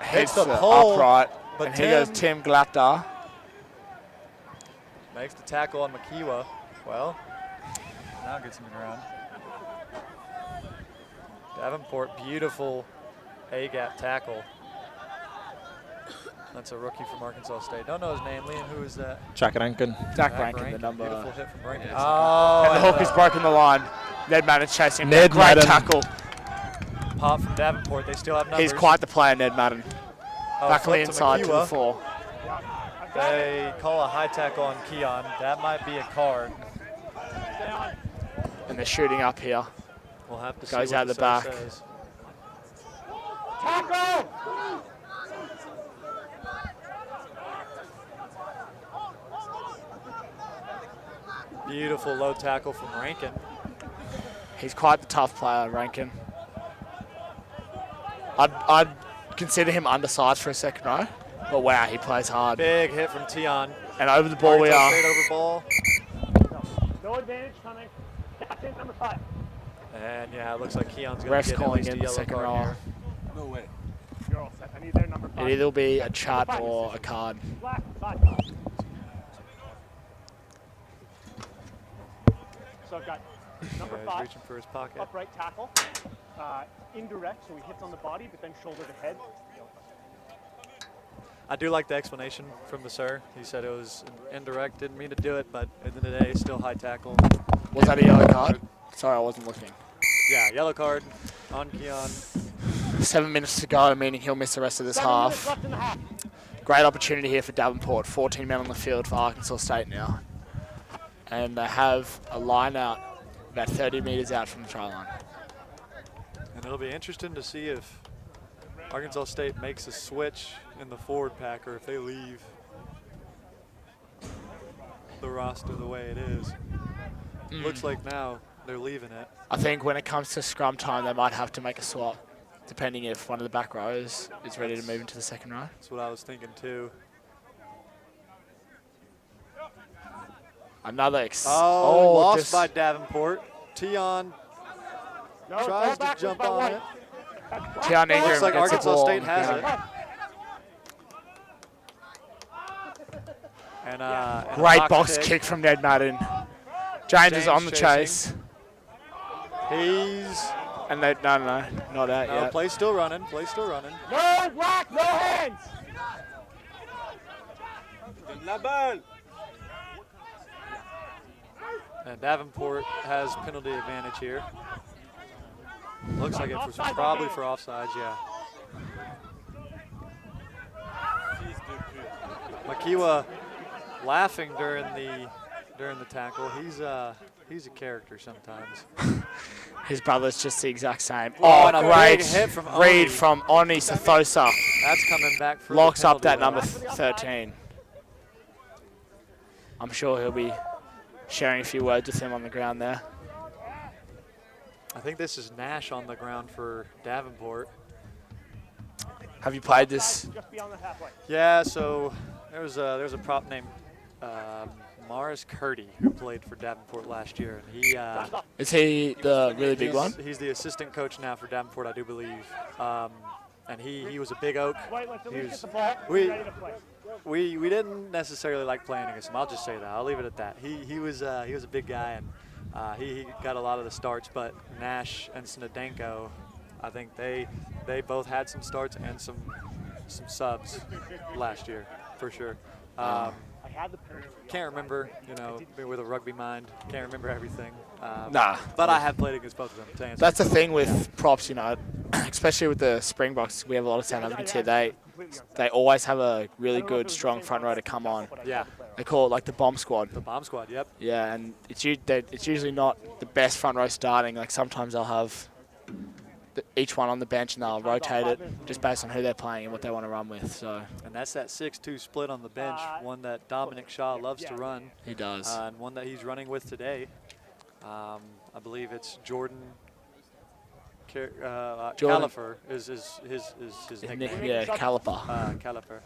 Hits the pole. Upright. But and here goes Tim Glatter. Makes the tackle on Makiwa. Well, now gets him to the ground. Davenport, beautiful A-gap tackle. That's a rookie from Arkansas State. Don't know his name. Liam, who is that? Jack Rankin. Jack Rankin, the number. Beautiful hit from Rankin. And the hook has broken the line. Ned Madden's chasing him. Great tackle. Pop from Davenport. They still have numbers. He's quite the player, Ned Madden. Back on the inside to the 4. They call a high tackle on Keon. That might be a card. And they're shooting up here. We'll have to see Goes what out the back. says. Tackle! Beautiful low tackle from Rankin. He's quite the tough player, Rankin. I'd consider him undersized for a second row, but wow, he plays hard. Big hit from Tion. And over the ball we are. Straight over ball. No advantage coming. Captain number 5. And yeah, it looks like Keon's going Ref's to get at calling least in a the yellow second card row. here. No way. You're all set. I need their number 5. It either be a chat or a card. Black, 5. So I've got number 5. Reaching for his pocket. Upright tackle. Indirect, so he hits on the body, but then shoulder to head. I do like the explanation from the sir. He said it was indirect, didn't mean to do it, but at the end of the day, still high tackle. Was that a yellow card? Sorry, I wasn't looking. Yeah, yellow card on Keon. 7 minutes to go, meaning he'll miss the rest of this half. Left in the half. Great opportunity here for Davenport. 14 men on the field for Arkansas State now. And they have a line out about 30 metres out from the try line. And it'll be interesting to see if Arkansas State makes a switch in the forward pack or if they leave the roster the way it is. Looks like now they're leaving it. I think when it comes to scrum time, they might have to make a swap, depending if one of the back rows is ready to move into the second row. That's what I was thinking too. Another lost by Davenport. Tion tries to jump on it. Tian Ingram Looks like gets the Arkansas ball State on the has ground. it. And Great box kick from Ned Madden. James is on the chase. He's And they, no, not out yet. Play still running. Play still running. No black, no hands. And Davenport has penalty advantage here. Looks like it was probably for offsides, yeah. Makiwa laughing during the tackle. He's a character sometimes. His brother's just the exact same. Oh, and a great big hit from read Oni. from Oni Sathosa. That's coming back for Locks the up that penalty number line. 13. I'm sure he'll be sharing a few words with him on the ground there. I think this is Nash on the ground for Davenport. Have you played this? Yeah, so there's a prop named Morris Curdy who played for Davenport last year. And he Is he the really big one? He's the assistant coach now for Davenport, I do believe. And he was a big oak. We didn't necessarily like playing against him. I'll just say that. I'll leave it at that. He was a big guy, and he got a lot of the starts. But Nash and Snedenko, I think they both had some starts and some subs last year for sure. Can't remember, with a rugby mind, can't remember everything. But I have played against both of them. That's the thing with props, especially with the Springboks. We have a lot of South Africans here. They always have a really good, strong front row to come on. Yeah. They call it like the bomb squad. The bomb squad, yep. Yeah, and it's usually not the best front row starting. Like sometimes they'll have each one on the bench and they'll rotate it just based on who they're playing and what they want to run with. So. And that's that 6-2 split on the bench, one that Dominic Shaw loves to run. He does. And one that he's running with today. I believe it's Jordan Califer is his nickname. Yeah, Caliper. Caliper.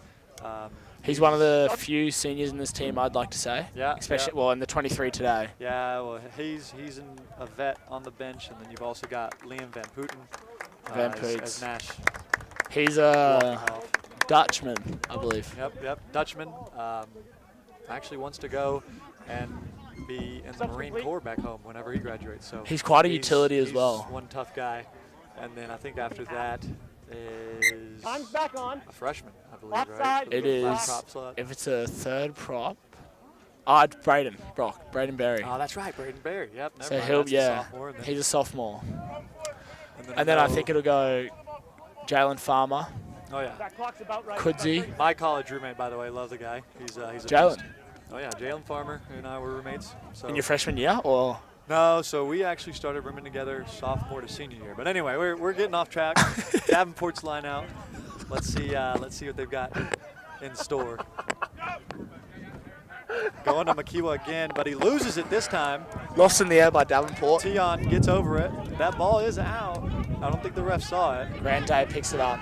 He's one of the few seniors in this team, I'd like to say. Yeah. Especially, well, in the 23 today. Yeah, well, he's a vet on the bench, and then you've also got Liam Van Putten as Nash. He's a Dutchman, I believe. Yep, Dutchman. Actually wants to go and be in the Marine Corps back home whenever he graduates. So he's quite a utility as well. One tough guy, and then I think after that is a freshman, I believe, right? It is. If it's a third prop, it's Braden Berry. Oh, that's right, Braden Berry. Yep. So he's a sophomore. And then I think it'll go Jalen Farmer. Oh yeah. Kudzi. My college roommate, by the way, love the guy. He's a Jalen. beast. Oh yeah, Jalen Farmer and I were roommates. So. In your freshman year, or? No, so we actually started rooming together sophomore to senior year. But anyway, we're getting off track. Davenport's line out. Let's see what they've got in store. Going to Makiwa again, but he loses it this time. Lost in the air by Davenport. Tion gets over it. That ball is out. I don't think the ref saw it. Grande picks it up.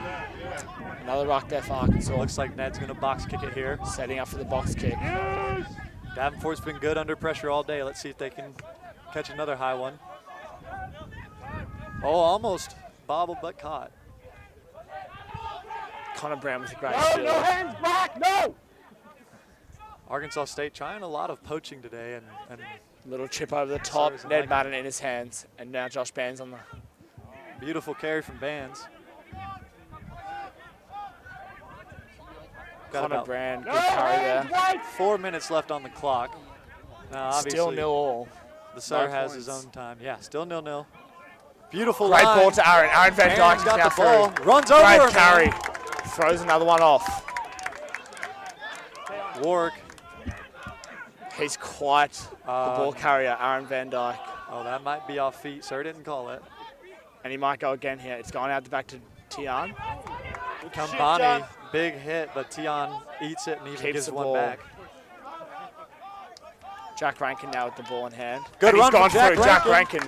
Another rock there for Arkansas. Looks like Ned's going to box kick it here. Setting up for the box kick. Davenport's been good under pressure all day. Let's see if they can catch another high one. Oh, almost bobbled but caught. Connor Brown with a great steal. No hands back, no! Arkansas State trying a lot of poaching today. and little chip over the top. Ned Madden in his hands. And now Josh Bands on the... Beautiful carry from Bands. Connor Brand, good carry there. 4 minutes left on the clock. Now, obviously, still 0-0. The Sir has his own time. Yeah, still 0-0. Beautiful Great line. ball to Aaron. Aaron Van Dyke got now the ball. through. Runs over him. Great carry. Throws another one off. Warwick. He's quite the ball carrier, Aaron Van Dyke. Oh, that might be off feet. Sir didn't call it. And he might go again here. It's going out the back to Tian. Kambani, big hit, but Tian eats it and even gives one back. Jack Rankin now with the ball in hand. Good run gone from through. Jack Rankin.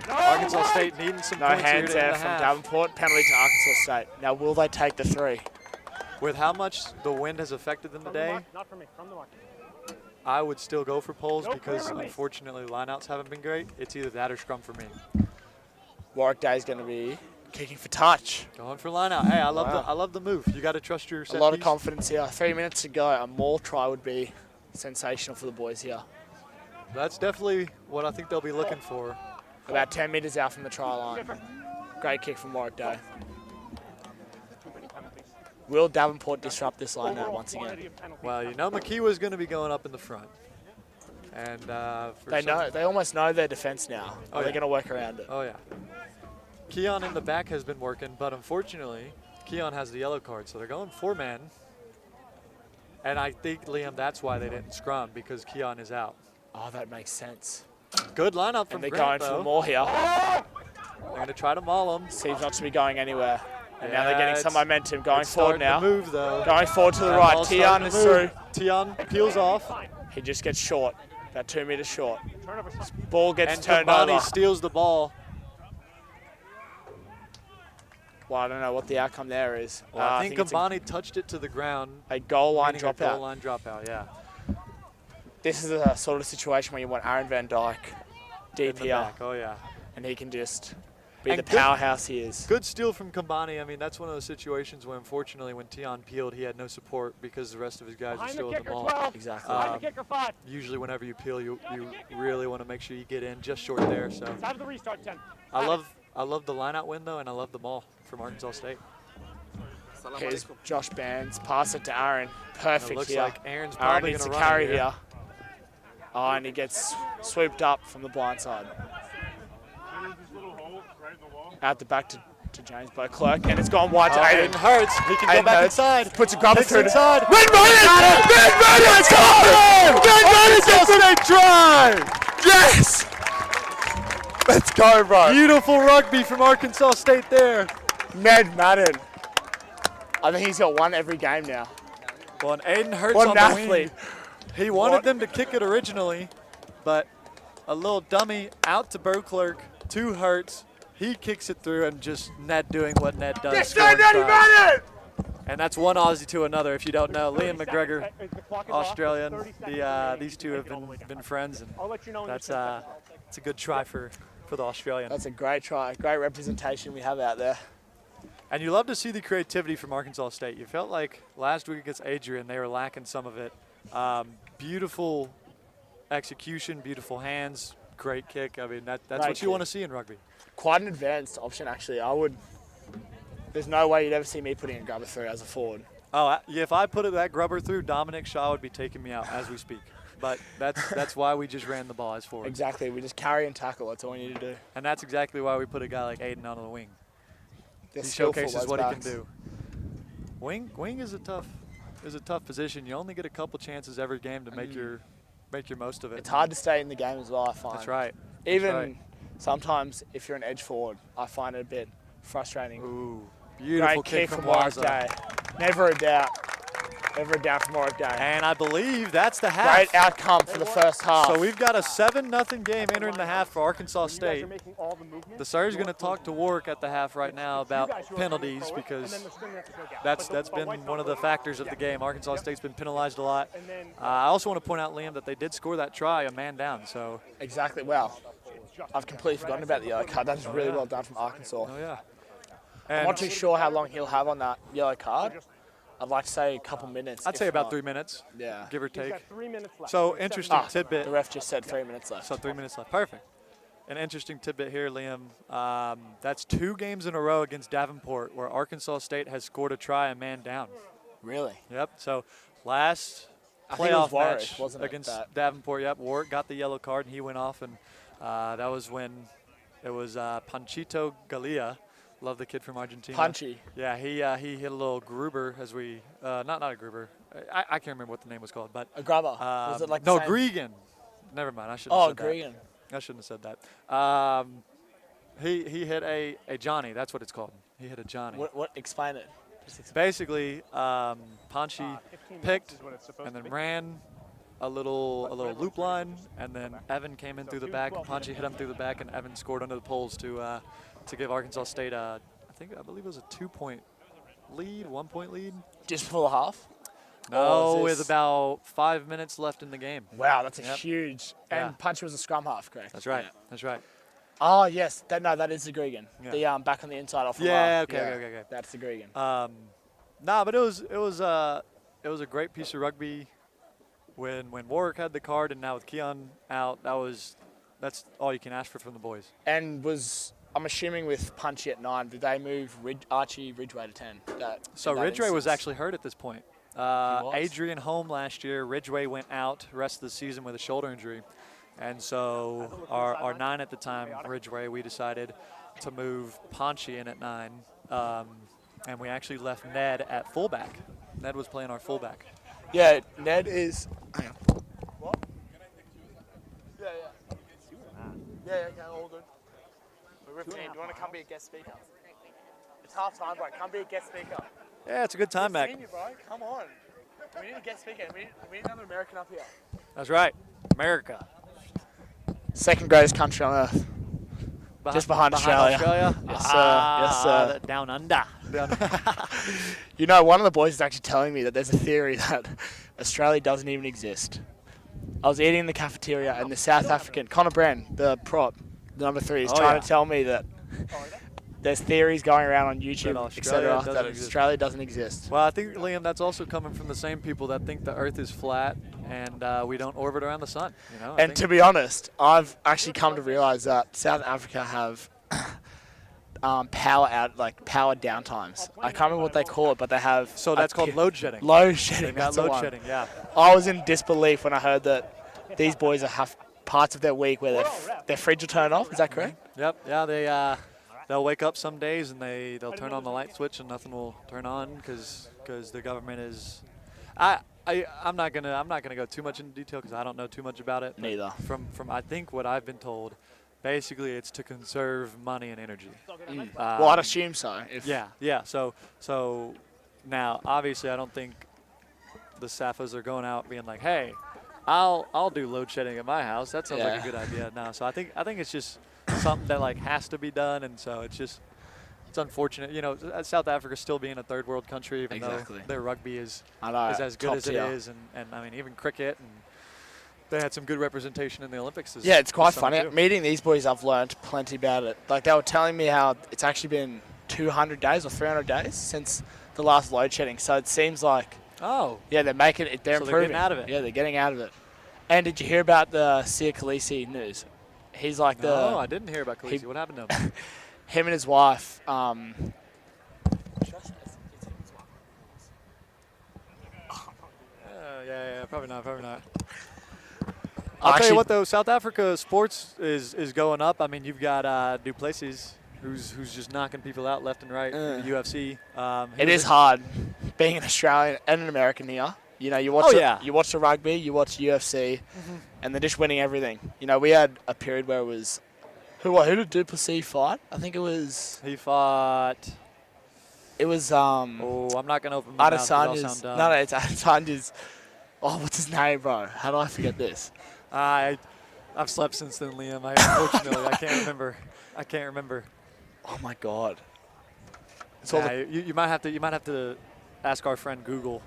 Arkansas State needing some points here. No hands there from Davenport. Penalty to Arkansas State. Now, will they take the 3? With how much the wind has affected them today, I would still go for poles because, unfortunately, lineouts haven't been great. It's either that or scrum for me. Warwick Day's going to be kicking for touch. Going for line out. Hey, I love the move. You got to trust your set A lot of piece. confidence here. 3 minutes to go. A maul try would be sensational for the boys here. That's definitely what I think they'll be looking for. About 10 metres out from the try line. Great kick from Warwick Day. Will Davenport disrupt this line now once again? Well, you know McKeewa's going to be going up in the front. And they almost know their defence now. Oh, They're going to work around it. Oh, yeah. Keon in the back has been working, but unfortunately, Keon has the yellow card, so they're going 4-man. And I think, Liam, that's why they didn't scrum, because Keon is out. Oh, that makes sense. Good lineup from And they're Grant, going though. for more here. They're going to try to maul him. Seems not to be going anywhere. And now they're Yeah, getting some momentum. Going it's forward starting to now. move, though. Going forward to the That right. ball's Tian starting is to through. move. Tian peels off. He just gets short. About 2 metres short. Ball gets And turned Kambani over. steals the ball. Well, I don't know what the outcome there is. Well, I think it's Kambani touched it to the ground. a goal line meaning a dropout. Goal line dropout, yeah. This is a sort of situation where you want Aaron Van Dyke deep In the here. back. Oh, yeah. And he can just be And the good- powerhouse he is. Good steal from Kambani. I mean, that's one of those situations where, unfortunately, when Tian peeled, he had no support because the rest of his guys were still at the ball. Exactly. Usually, whenever you peel, you really want to make sure you get in just short there. So Time for the restart, 10. I love the line-out window, and I love the ball from Arkansas State. Here's Josh Bands. Pass it to Aaron. Perfect It looks here. like Aaron's Aaron probably needs going to to run carry it here. Oh, and he gets swooped up from the blind side. Out the back to James Beauclerk, and it's gone wide to Aiden. Aiden Hurts. He can go Aiden back Hurts inside. puts a grubber Kicks through. inside. Ben Bennett gets a drive. Yes! Let's go, bro. Beautiful rugby from Arkansas State there. Ned Madden. I think he's got one every game now. Well, and Aiden Hurts What on an the athlete. wing. He wanted them to kick it originally, but a little dummy out to Beauclerk, to Hurts. He kicks it through, and just Ned doing what Ned does. scoring tries. And that's one Aussie to another. If you don't know, Liam McGregor, Australian. These two have been friends, and that's it's a good try for the Australian. That's a great try. Great representation we have out there. And you love to see the creativity from Arkansas State. You felt like last week against Adrian, they were lacking some of it. Beautiful execution, beautiful hands, great kick. I mean, that's Great what you want to kick. see in rugby. Quite an advanced option, actually. There's no way you'd ever see me putting a grubber through as a forward. Oh, yeah, if I put that grubber through, Dominic Shaw would be taking me out as we speak. But that's why we just ran the ball as forward. Exactly. We just carry and tackle. That's all we need to do. And that's exactly why we put a guy like Aiden on the wing. They're He skillful, showcases those what backs. he can do. Wing is a tough position. You only get a couple chances every game to make your most of it. It's hard to stay in the game as well, I find. That's right. Even sometimes if you're an edge forward, I find it a bit frustrating. Ooh, beautiful Great kick from from Warwick Waza. Day. Never a doubt. Never a doubt from Warwick Day. And I believe that's the half. Great outcome for the first half. So we've got a 7-0 game entering the half for Arkansas State. The Surge's going to talk to Warwick at the half right now about penalties because that's been one of the factors of the game. Arkansas State's been penalized a lot. I also want to point out, Liam, that they did score that try a man down. So Exactly. Well, I've completely forgotten about the yellow card. That is really well done from Arkansas. Oh yeah. I'm not too sure how long he'll have on that yellow card. I'd like to say a couple minutes. I'd if say about not. 3 minutes, Yeah. give or take. 3 minutes left. So interesting tidbit. The ref just said 3 minutes left. So 3 minutes left. Perfect. An interesting tidbit here, Liam. That's 2 games in a row against Davenport where Arkansas State has scored a try a man down. Really? Yep. So last I think it was playoff Warwick, match wasn't it, against that- Davenport, yep, Warwick got the yellow card and he went off, and that was when it was Panchito Galia. Love the kid from Argentina. Punchy. Yeah, he hit a little Gruber as we not a Gruber. I can't remember what the name was called, but A grubber. Was it like the no same? Gregan. Never mind. I shouldn't have said Gregan. that. I shouldn't have said that. He hit a Johnny. That's what it's called. He hit a Johnny. What? Explain it. Basically, Panchi picked and then ran a little loop line, and then Evan came in through the back. Panchi hit him through the back, and Evan scored under the poles to give Arkansas State I believe it was a 2-point lead, 1-point lead. Just before the half? No, Or with is this- about 5 minutes left in the game. Wow, that's a Yep. huge. Yeah. And Punchy was a scrum half, correct? That's right. Yeah. That's right. Oh, yes. That is the Gregan. Yeah. The back on the inside off the Yeah, bar. okay. That's the Gregan. Nah, but it was a great piece of rugby when Warwick had the card, and now with Keon out, that's all you can ask for from the boys. And I'm assuming with Punchy at 9, did they move Archie Ridgway to 10? So Ridgway was actually hurt at this point. Adrian home last year. Ridgway went out the rest of the season with a shoulder injury. And so our 9 at the time, Ridgway, we decided to move Punchy in at 9. And we actually left Ned at fullback. Ned was playing our fullback. Yeah, Ned is... Hang on. What? Yeah, all good. We're ripping in. Do you want to come be a guest speaker? It's half time, bro. Come be a guest speaker. Yeah, it's a good time back. Senior, bro. Come on. We need a guest speaker. We need another American up here. That's right. America. Second greatest country on earth. Just behind Australia. Yes, sir. Yes, sir. Down under. You know, one of the boys is actually telling me that there's a theory that Australia doesn't even exist. I was eating in the cafeteria and the South African, Connor Bren, the prop, the number 3, is trying to tell me that there's theories going around on YouTube, etc., that Australia doesn't exist. Well, I think, Liam, that's also coming from the same people that think the Earth is flat and we don't orbit around the sun. You know, and to be honest, I've actually come to realize that South Africa have power downtimes. I can't remember what they call it, but they have. So that's called load shedding. Load shedding. They got load shedding. Yeah. I was in disbelief when I heard that these boys have parts of their week where their fridge will turn off. Is that correct? Yep. Yeah. They'll wake up some days and they'll turn on the light switch and nothing will turn on because the government is. I'm not gonna go too much into detail because I don't know too much about it. Neither. From I think what I've been told, basically it's to conserve money and energy. Well, I'd assume so. Yeah. So now obviously I don't think the SAFAs are going out being like, hey, I'll do load shedding at my house. That sounds like a good idea. No, so I think it's just something that like has to be done, and so it's unfortunate. You know, South Africa still being a third world country, even though their rugby is as good as it is, and I mean even cricket, and they had some good representation in the Olympics. Yeah, it's quite funny. Meeting these boys, I've learned plenty about it. Like they were telling me how it's actually been 200 days or 300 days since the last load shedding. So it seems like they're making it. They're improving. They're getting out of it. Yeah, they're getting out of it. And did you hear about the Sia Khaleesi news? He's like No, I didn't hear about Khaleesi. What happened to him? Him and his wife. Yeah, probably not. I'll tell you what, though, South Africa sports is going up. I mean, you've got Du Plessis, who's just knocking people out left and right in the UFC. It is hard being an Australian and an American here. You know, you watch the rugby, you watch UFC, and they're just winning everything. You know, we had a period where it was who did Du Plessis fight? I think it was. He fought. It was. I'm not gonna open my mouth. No, it's Adesanya's. Oh, what's his name, bro? How do I forget this? I've slept since then, Liam. Unfortunately, I can't remember. Oh my God. You might have to ask our friend Google.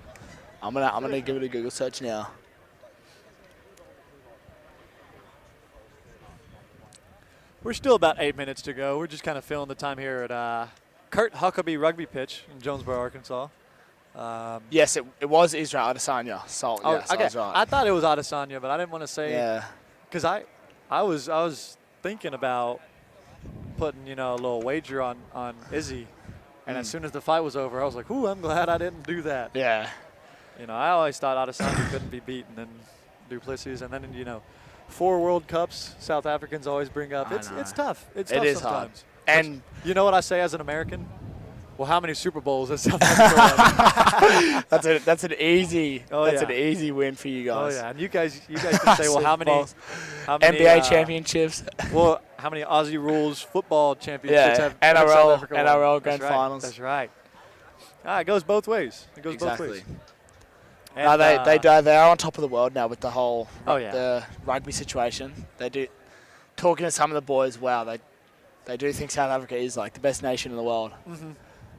I'm gonna give it a Google search now. We're still about 8 minutes to go. We're just kind of filling the time here at Kurt Huckabee Rugby Pitch in Jonesboro, Arkansas. Yes, it was Israel Adesanya. So yes, okay. I was right. I thought it was Adesanya, but I didn't want to say because I was thinking about putting a little wager on Izzy, and as soon as the fight was over, I was like, "Ooh, I'm glad I didn't do that." Yeah. I always thought Adesanya couldn't be beaten, and Du Plessis, and then 4 World Cups South Africans always bring up. It's tough. It's tough sometimes. Hard. And you know what I say as an American? Well, how many Super Bowls has South Africa won? That's an easy an easy win for you guys. Oh yeah, and you guys can say, well, how many NBA championships? Well, how many Aussie rules football championships have NRL grand finals? That's right. It goes both ways. Both ways. And no, they are on top of the world now with the whole the rugby situation. They do. Talking to some of the boys, wow, they do think South Africa is like the best nation in the world.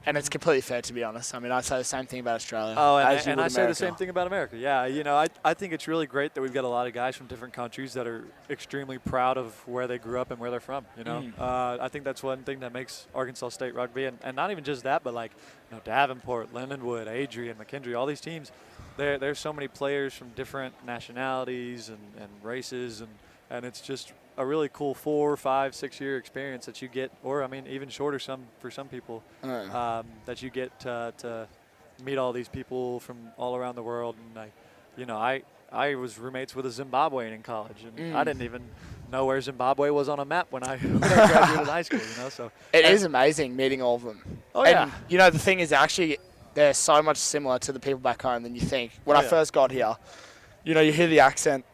And it's completely fair, to be honest. I mean, I say the same thing about Australia. Oh, as you and would I say the America. same thing about America. Yeah, you know, I think it's really great that we've got a lot of guys from different countries that are extremely proud of where they grew up and where they're from, you know. I think that's one thing that makes Arkansas State rugby, and not even just that, but like, you know, Davenport, Lindenwood, Adrian, McKendree, all these teams, there's so many players from different nationalities and races, and it's just a really cool 4, 5, 6 year experience that you get, or I mean even shorter for some people, that you get to meet all these people from all around the world. And I was roommates with a Zimbabwean in college, and I didn't even know where Zimbabwe was on a map when I graduated high school. You know, so it is amazing meeting all of them. Oh, and, yeah. you know, the thing is actually they're so much similar to the people back home than you think. When I first got here, you know, you hear the accent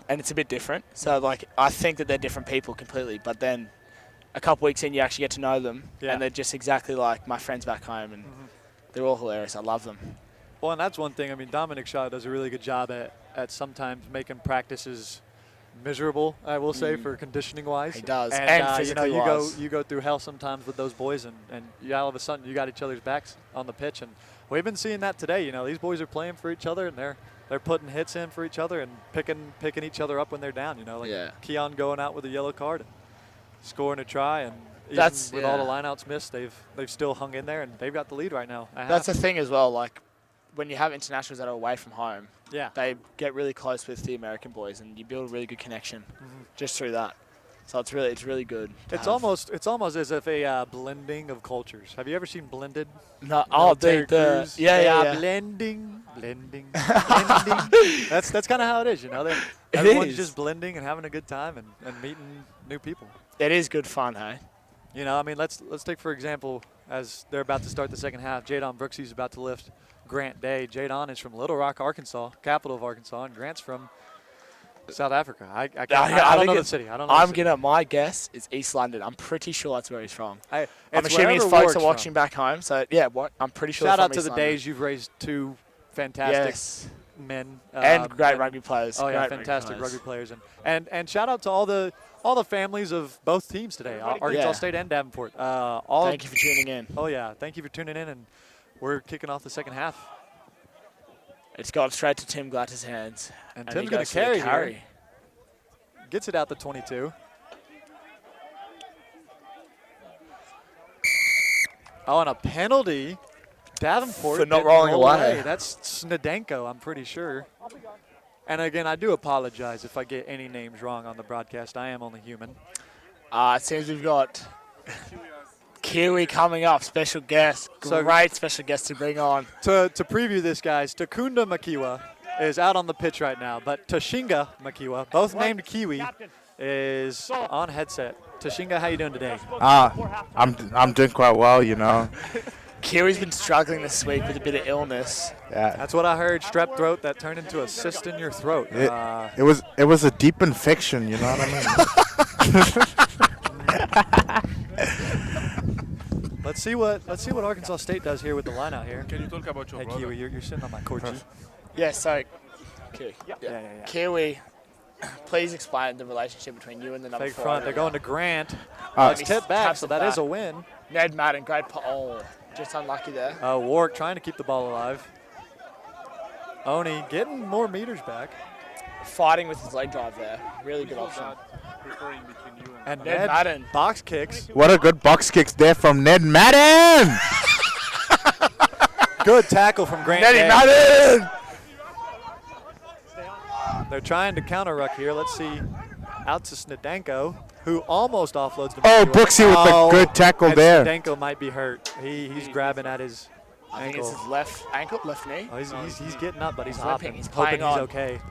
and it's a bit different. So, like, I think that they're different people completely. But then a couple weeks in, you actually get to know them, and they're just exactly like my friends back home, and they're all hilarious. I love them. Well, and that's one thing. I mean, Dominic Shaw does a really good job at sometimes making practices miserable, I will say, for conditioning-wise. He does, and physically you know, wise. you go through hell sometimes with those boys, and all of a sudden you got each other's backs on the pitch, and we've been seeing that today. You know, these boys are playing for each other, and they're putting hits in for each other and picking each other up when they're down. You know, like Keon going out with a yellow card and scoring a try, and even with all the lineouts missed, they've still hung in there, and they've got the lead right now. That's the thing as well. Like, when you have internationals that are away from home, yeah, they get really close with the American boys, and you build a really good connection just through that. So it's really good. It's almost as if a blending of cultures. Have you ever seen Blended? No. Oh, yeah. Blending. That's kind of how it is, you know. Everyone's just blending and having a good time and meeting new people. It is good fun, hey. You know, I mean, let's take for example, as they're about to start the second half, Jadon Brooksy's about to lift Grant Day. Jadon is from Little Rock, Arkansas, capital of Arkansas, and Grant's from South Africa. I don't know the city. My guess is East London. I'm pretty sure that's where he's from. I'm It's assuming his wherever folks are Ward's watching from. back home. So yeah, I'm pretty sure. Shout they're out from to East the London. Days. You've raised two fantastic men and great rugby players. Oh yeah, Great fantastic rugby players. And shout out to all the families of both teams today, Arkansas State and Davenport. Thank you for tuning in. Oh yeah, thank you for tuning in, and we're kicking off the second half. It's gone straight to Tim Glatter's hands. And Tim's going to carry here. Gets it out to 22. Oh, and a penalty. Davenport for not rolling away. That's Snedenko, I'm pretty sure. And again, I do apologize if I get any names wrong on the broadcast. I am only human. It seems we've got Kiwi coming up, special guest. Great special guest to bring on. To preview this, guys, Takunda Makiwa is out on the pitch right now, but Tashinga Makiwa, both named Kiwi, is on headset. Tashinga, how you doing today? I'm doing quite well, you know. Kiwi's been struggling this week with a bit of illness. Yeah, that's what I heard. Strep throat that turned into a cyst in your throat. It was a deep infection, you know what I mean? Let's see what Arkansas State does here with the line out here. Can you talk about your brother? Kiwi, you're sitting on my court, G. Yeah, so Kiwi. Yeah. Kiwi, please explain the relationship between you and the number Fake 4. front. They're going to Grant. It's tipped back, so that is a win. Ned Madden, great just unlucky there. Warwick trying to keep the ball alive. Oni getting more meters back. Fighting with his leg drive there. Really good option. And Ned Madden. Box kicks. What a good box kicks there from Ned Madden. Good tackle from Grant. Neddy Madden. They're trying to counter ruck here. Let's see. Out to Snedenko, who almost offloads the Oh, Brooksy with a good tackle there. Snedenko might be hurt. He's grabbing at his ankle. I think it's his left ankle, left knee. Oh, he's getting up, but he's hopping. He's hoping playing he's on. okay.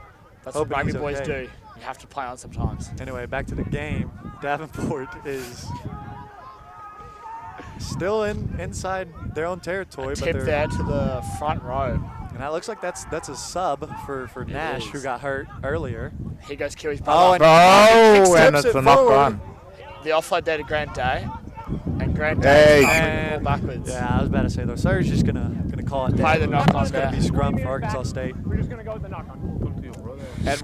That's what rugby boys do. You have to play on sometimes. Anyway, back to the game. Davenport is still inside their own territory. Tip there to the front row. And that looks like that's a sub for Nash, who got hurt earlier. Here goes Kiwi's brother. And it's a knock on. The offload there to Grant Day. And Grant Day ball backwards. Yeah, I was about to say, though. Surge's just gonna call it. Play the knock on. It's going to be scrum for Arkansas State. We're just going to go with the knock on. And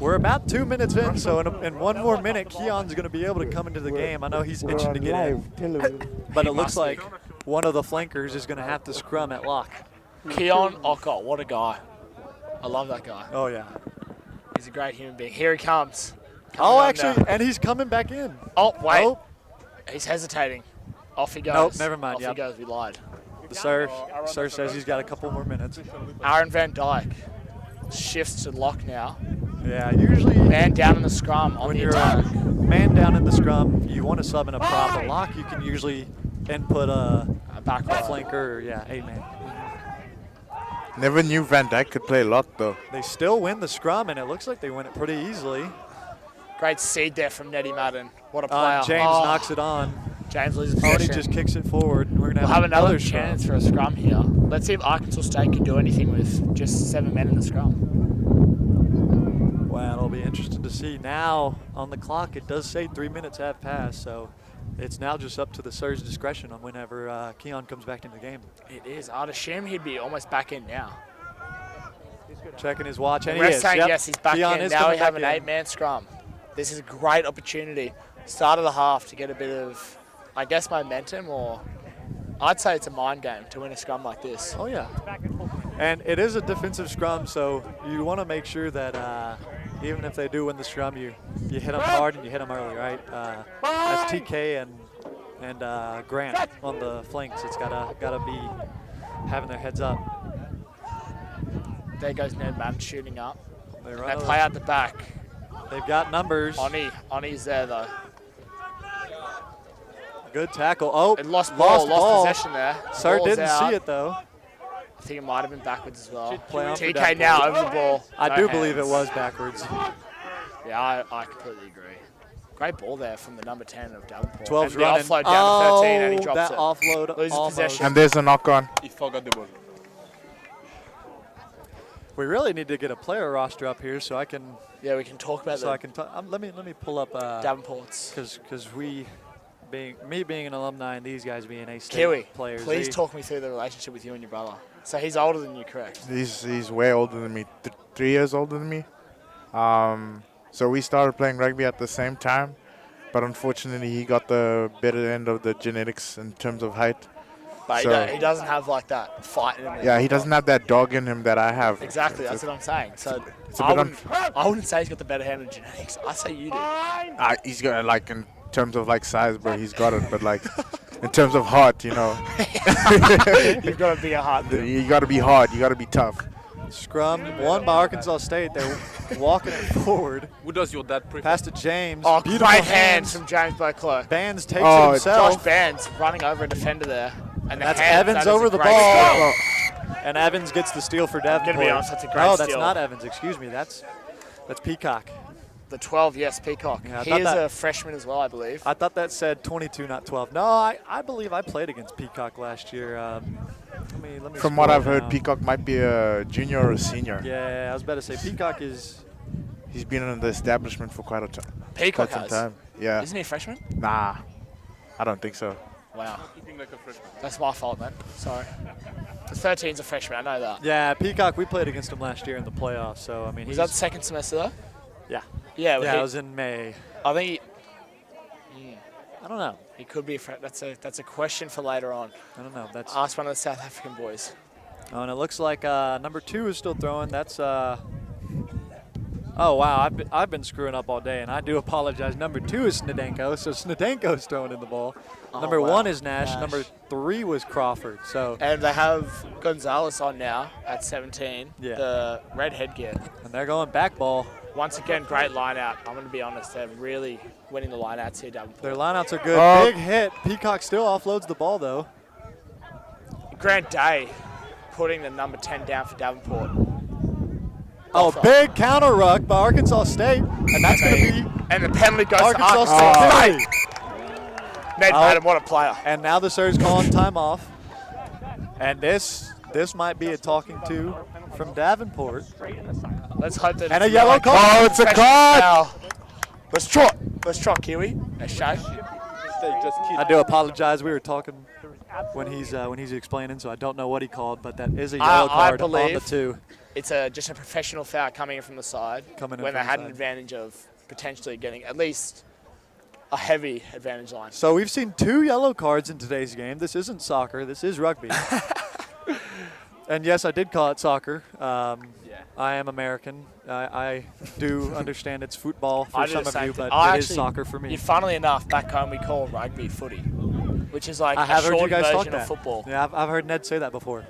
we're about 2 minutes in, so in one more minute, Keon's going to be able to come into the game. I know he's itching to get in, but it looks like one of the flankers is going to have to scrum at lock. Keon Ocker, what a guy. I love that guy. Oh, yeah. He's a great human being. Here he comes. Oh, actually, and he's coming back in. Oh, wait. Oh. He's hesitating. Off he goes. Nope, never mind. Off he goes. We lied. The sir says he's got a couple more minutes. Aaron Van Dyke shifts to lock now. Yeah, usually man down in the scrum on when the you're attack. Man down in the scrum, you want to sub in a prop. A lock, you can usually input a back flanker or 8-man. Never knew Van Dyke could play lock though. They still win the scrum, and it looks like they win it pretty easily. Great seed there from Nettie Madden. What a player. James knocks it on. James loses Pony possession. just kicks it forward. We're gonna We'll have have another scrum. chance for a scrum here. Let's see if Arkansas State can do anything with just 7 men in the scrum. Wow, it'll be interesting to see. Now, on the clock, it does say 3 minutes have passed, so it's now just up to the sir's discretion on whenever Keon comes back into the game. It is. I'd assume he'd be almost back in now. Checking his watch, and We're he is. saying Yep. yes, he's back Keon in. is Now we coming have back an in. 8-man scrum. This is a great opportunity. Start of the half to get a bit of, I guess, momentum, or I'd say it's a mind game to win a scrum like this. Oh, yeah. And it is a defensive scrum, so you want to make sure that even if they do win the scrum, you hit them hard and you hit them early, right? That's TK and Grant on the flanks. It's gotta be having their heads up. There goes Ned Madden shooting up. They play out the back. They've got numbers. Oni's there though. Good tackle. Oh, it lost possession there. Sir Ball's didn't out. see it though. I think it might have been backwards as well. Play on for TK Davenport. now over the ball. I do believe it was backwards. Yeah, I completely agree. Great ball there from the number 10 of Davenport. 12's and the running. offload down to 13 and he Oh, drops that it. offload Loses almost. possession. And there's a knock on. He forgot the ball. We really need to get a player roster up here so I can. Yeah, we can talk about so that. I can let me pull up Davenport's because me being an alumni and these guys being A-State Kiwi players. Please talk me through the relationship with you and your brother. So he's older than you, correct? He's way older than me, 3 years older than me. So we started playing rugby at the same time, but unfortunately he got the better end of the genetics in terms of height. But So- he doesn't have like that fight in him. Yeah, he doesn't have that dog in him that I have. Exactly, that's what I'm saying. So it's a I bit wouldn't say he's got the better hand in genetics. I say you do. He's got like in terms of like size, bro, he's got it. But like in terms of heart, you know, You've got a bigger heart. you got to be hard. You got to be tough. Scrum won by Arkansas State. They're walking it forward. Who does your dad prefer? Pass to James. Oh, beautiful great hands from James Beauclerk. Bands takes it himself. Josh Bands running over a defender there. And That's hands, Evans that is over a the great ball. steal. And Evans gets the steal for Davenport. Gonna be honest, that's a great Oh, that's steal. not Evans. Excuse me. That's Peacock. The 12, yes, Peacock. Yeah, I he thought is that- a freshman as well, I believe. I thought that said 22, not 12. No, I believe I played against Peacock last year. Let me From what scroll I've heard, down. Peacock might be a junior or a senior. Yeah, I was about to say Peacock is. He's been in the establishment for quite Peacock some has. time. Yeah. Isn't he a freshman? Nah, I don't think so. Wow. Keeping like a freshman. That's my fault, man. Sorry. The 13's a freshman, I know that. Yeah, Peacock. We played against him last year in the playoffs. So I mean, Was that the second semester though? Yeah. Yeah. Yeah, it was in May. I think. I don't know. He could be. That's a question for later on. I don't know. That's. Ask one of the South African boys. Oh, and it looks like number 2 is still throwing. That's. Oh wow, I've been screwing up all day, and I do apologize. Number 2 is Snedenko, so Snedenko's throwing in the ball. Oh, Number wow. 1 is Nash. Number 3 was Crawford. So. And they have Gonzalez on now at 17. Yeah. The red headgear. And they're going back ball. Once again, great line out. I'm going to be honest, they're really winning the line outs here, Davenport. Their lineouts are good. Oh. Big hit. Peacock still offloads the ball though. Grant Day putting the number 10 down for Davenport. Oh, big counter ruck by Arkansas State, and that's going to be. And the penalty goes Arkansas to Arkansas State. State. Ned Madden, what a player. And now the Surge calling time off. And this might be a talking to from Davenport. Let's hope that And a it's yellow not card. Oh, it's a card. foul. Let's trot. Let's trot, Kiwi. That's Shay. I do apologize. We were talking when he's explaining, so I don't know what he called, but that is a yellow I card on the believe 2. It's just a professional foul coming in from the side Coming in when from they the had an side. advantage of potentially getting at least a heavy advantage line. So we've seen 2 yellow cards in today's game. This isn't soccer. This is rugby. And yes, I did call it soccer. I am American. I do understand it's football for some of you, but it is soccer for me. Funnily enough, back home we call rugby footy, which is like a short version of football. Yeah, I've heard Ned say that before.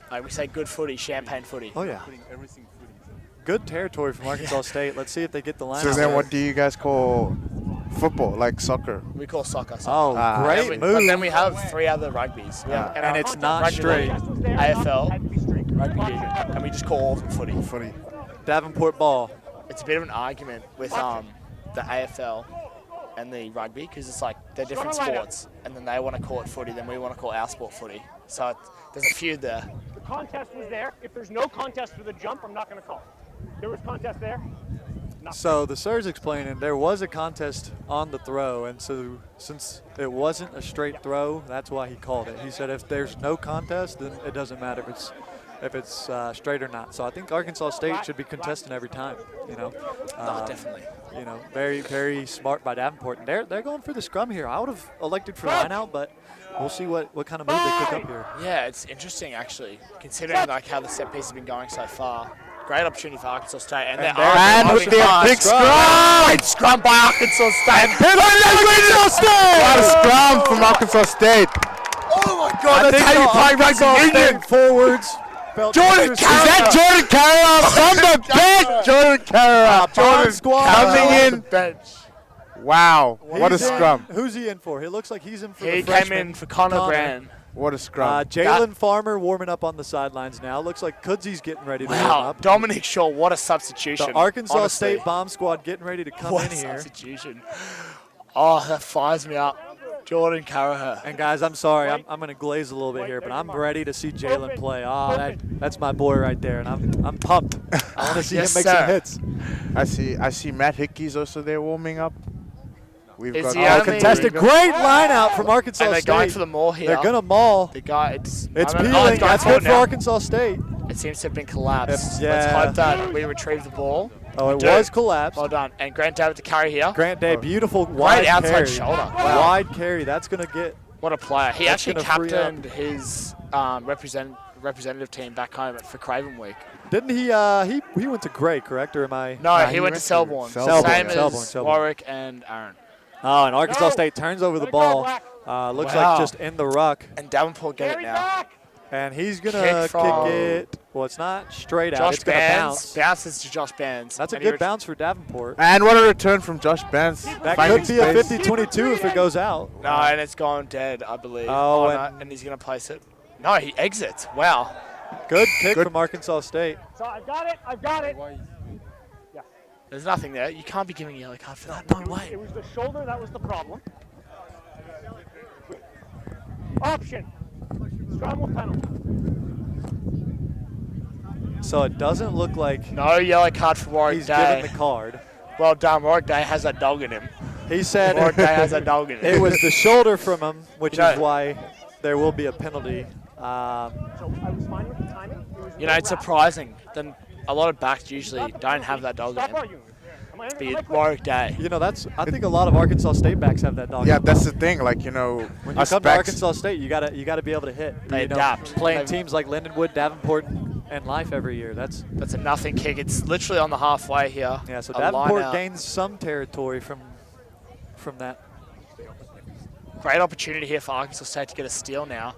Like we say good footy, champagne footy. Oh, yeah. Good territory from Arkansas State. Let's see if they get the line. So then what do you guys call football, like soccer? We call soccer. Oh, great move. But then we have 3 other rugbies. And it's not straight. AFL, rugby union, and we just call all footy. Footy. Davenport ball. It's a bit of an argument with the AFL and the rugby because it's like they're different sports, and then they want to call it footy, then we want to call our sport footy. So there's a feud there. The contest was there. If there's no contest for the jump, I'm not going to call. There was contest there. So the sir's explaining there was a contest on the throw, and so since it wasn't a straight throw, that's why he called it. He said if there's no contest, then it doesn't matter if it's straight or not. So I think Arkansas State should be contesting every time. You know, definitely. You know, very very smart by Davenport. And they're going for the scrum here. I would have elected for line out, but we'll see what kind of move they pick up here. Yeah, it's interesting actually, considering like how the set piece has been going so far. Great opportunity for Arkansas State. And with the big scrum! Great scrum by Arkansas State. Arkansas State! What a scrum from Arkansas State. Oh my God, that's how you play rugby union. Forwards. Jordan Carrera! Is that Jordan Carrera from the bench? Jordan Carrera! Jordan coming in. Bench. Wow, what a scrum. Who's he in for? He looks like he's in for the freshman. He came in for Connor Brand. What a scrum. Jalen Farmer warming up on the sidelines now. Looks like Kudzy's getting ready to warm up. Dominic Shaw, what a substitution. The Arkansas State bomb squad getting ready to come in here. Substitution. Oh, that fires me up. Jordan Carragher. And guys, I'm sorry, I'm going to glaze a little bit here, but I'm ready to see Jalen play. That's my boy right there, and I'm pumped. I want to see him make some hits. I see Matt Hickey's also there warming up. We've got contested. Great line out from Arkansas State. They're going for the maul here. They're going to maul. It's peeling. That's good for Arkansas State. It seems to have been collapsed. Yeah. Let's hope that we retrieve the ball. Oh, it was collapsed. Well done. And Grant David to carry here. Grant Day, beautiful wide outside carry. shoulder. Wow. Wide carry. That's going to get. What a player. He actually captained his representative team back home for Craven Week. Didn't he? He went to Gray, correct? Or am I? No, he went to Selborne. Same as Warwick and Aaron. Oh, and Arkansas State turns over the ball. Looks like just in the ruck. And Davenport get it now. And he's going to kick it. Well, it's not straight out. It's going to bounce. Bounces to Josh Bands. That's a good bounce for Davenport. And what a return from Josh Bands. That could be a 50-22 if it goes out. No, and it's gone dead, I believe. Oh, and he's going to place it. No, he exits. Wow. Good kick from Arkansas State. So I've got it. Yeah. There's nothing there. You can't be giving a yellow card for that. No way. It was the shoulder that was the problem. Option. Scramble penalty. So it doesn't look like no yellow card for Warwick he's Day. given the card. Well done. Warwick Day has a dog in him. He said Warwick Day has a dog in him. It was the shoulder from him, which is why there will be a penalty. So I was fine with the timing. It's surprising. Then a lot of backs usually don't have that dog in them. But Warwick Day. I think a lot of Arkansas State backs have that dog. Yeah, that's the thing. Like, when you come to Arkansas State, you gotta be able to hit. They adapt. Playing teams like Lindenwood, Davenport, and Life every year. That's a nothing kick. It's literally on the halfway here. Yeah, so Davenport gains some territory from that. Great opportunity here for Arkansas State to get a steal now.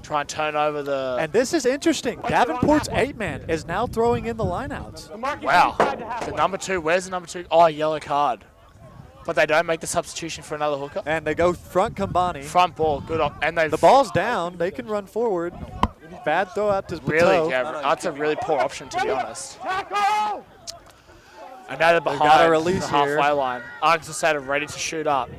Try and turn over the... And this is interesting. Davenport's 8-man is now throwing in the lineouts. Wow. The number 2. Where's the number 2? Oh, yellow card. But they don't make the substitution for another hooker. And they go front Kambani. Front ball. Good. And the ball's down. They can run forward. Bad throw out to Really? Yeah, that's a really poor option, to be honest. And now they're behind got a release the halfway line. Arkansas State are ready to shoot up.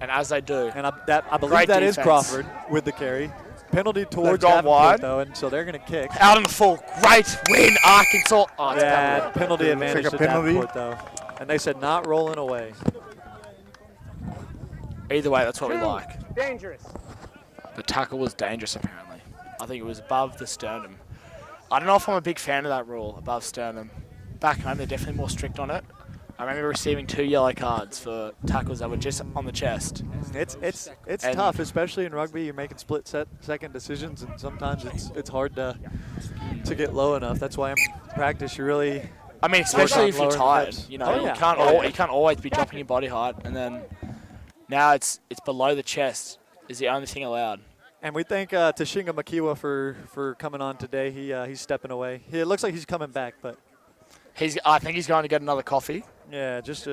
And as they do... And I believe that is Crawford with the carry. Penalty towards Davenport, though, and so they're going to kick. Out in the full. Great win, Arkansas. Oh, yeah, penalty advantage to Davenport, though. And they said not rolling away. Either way, that's what we like. Dangerous. The tackle was dangerous, apparently. I think it was above the sternum. I don't know if I'm a big fan of that rule, above sternum. Back home, they're definitely more strict on it. I remember receiving 2 yellow cards for tackles that were just on the chest. It's tough, especially in rugby. You're making split-second decisions, and sometimes it's hard to get low enough. That's why in practice you really. I mean, especially if you're tired. You know, you can't always be dropping your body height, and then now it's below the chest is the only thing allowed. And we thank Tashinga Makiwa for coming on today. He's stepping away. It looks like he's coming back, but I think he's going to get another coffee. Yeah, just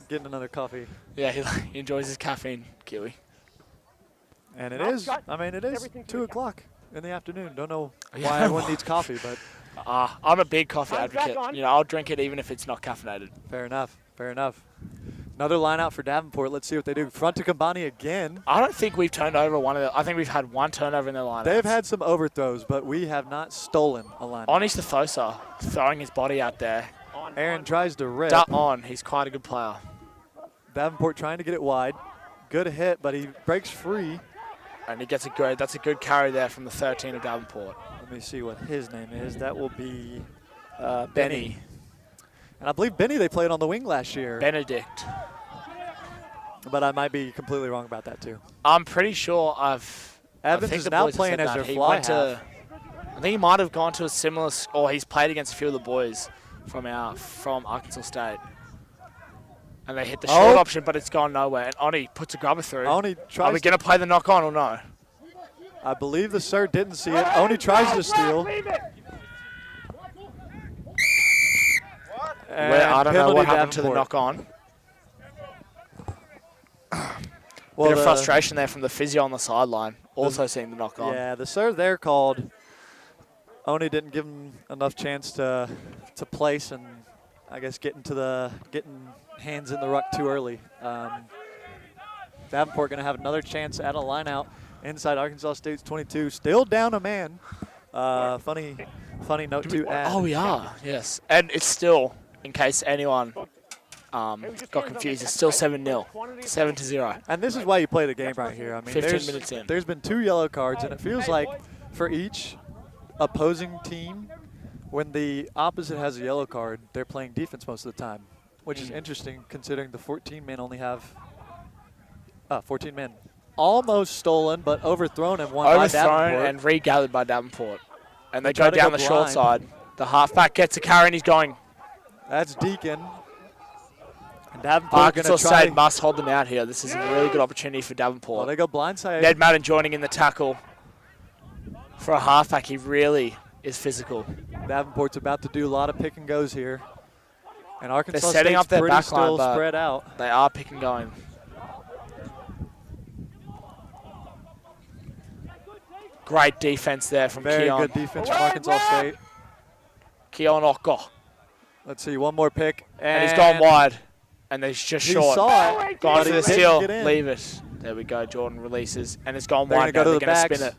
getting another coffee. Yeah, he enjoys his caffeine, Kiwi. And it is 2 o'clock in the afternoon. Don't know why everyone needs coffee, but I'm a big coffee advocate. You know, I'll drink it even if it's not caffeinated. Fair enough. Another line out for Davenport. Let's see what they do. Front to Kambani again. I don't think we've turned over one of the. I think we've had one turnover in their lineup. They've had some overthrows, but we have not stolen a lineup. Onis Fosa throwing his body out there. Aaron tries to rip. He's quite a good player. Davenport trying to get it wide. Good hit, but he breaks free. And he gets that's a good carry there from the 13 of Davenport. Let me see what his name is. That will be Benny. And I believe Benny they played on the wing last year. Benedict. But I might be completely wrong about that too. I'm pretty sure Evans is now playing as their fly half. I think he might have gone to a similar, or he's played against a few of the boys from Arkansas State. And they hit the short option, but it's gone nowhere. And Oni puts a grubber through. Are we going to play the knock on or no? I believe the sir didn't see it. Oni tries to steal. I don't know what happened to the knock on. Bit of frustration there from the physio on the sideline. Also seeing the knock on. Yeah, the serve there called. Oni didn't give him enough chance to place and I guess getting hands in the ruck too early. Davenport going to have another chance at a line out inside Arkansas State's 22. Still down a man. Funny note to add. Oh, we are. Yes. And it's still, in case anyone got confused, it's still 7-0. 7-0. And this is why you play the game right here. I mean, 15 minutes in. There's been 2 yellow cards, and it feels like for each opposing team, when the opposite has a yellow card, they're playing defense most of the time, which is interesting considering the 14 men only have 14 men. Almost stolen, but overthrown and won by Davenport. Overthrown and regathered by Davenport. And they go down the short side. The halfback gets a carry and he's going. That's Deacon. And Davenport Arkansas State must hold them out here. This is a really good opportunity for Davenport. Well, they go blindside. Ned Madden joining in the tackle. For a halfback, he really is physical. Davenport's about to do a lot of pick and goes here. And Arkansas They're setting State's up their pretty back still line, spread out. They are pick and going. Great defense there from Keon. Very good defense from Arkansas State. Keon Oko. Let's see, one more pick. And he's gone wide. And he's just short. He saw it. Gone for the steal. Leave it. There we go. Jordan releases. And it's gone wide. They're going to spin it.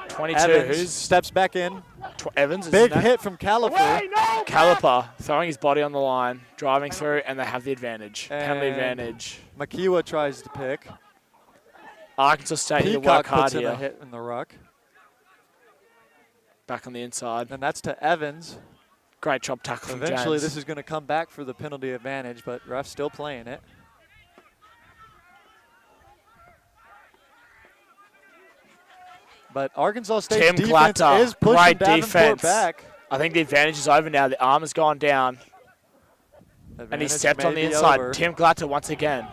22. Evans steps back in. Evans. Big hit from Caliper. Caliper throwing his body on the line, driving through, and they have the advantage. Penalty advantage. Makiwa tries to pick. Arkansas State need to Peacock work hard puts in here. a hit in the ruck. Back on the inside. And that's to Evans. Great job tackle from Eventually James. this is going to come back for the penalty advantage, but ref's still playing it. But Arkansas State's defense is pushing Davenport back. I think the advantage is over now. The arm has gone down. And he stepped on the inside. Over. Tim Glatter once again.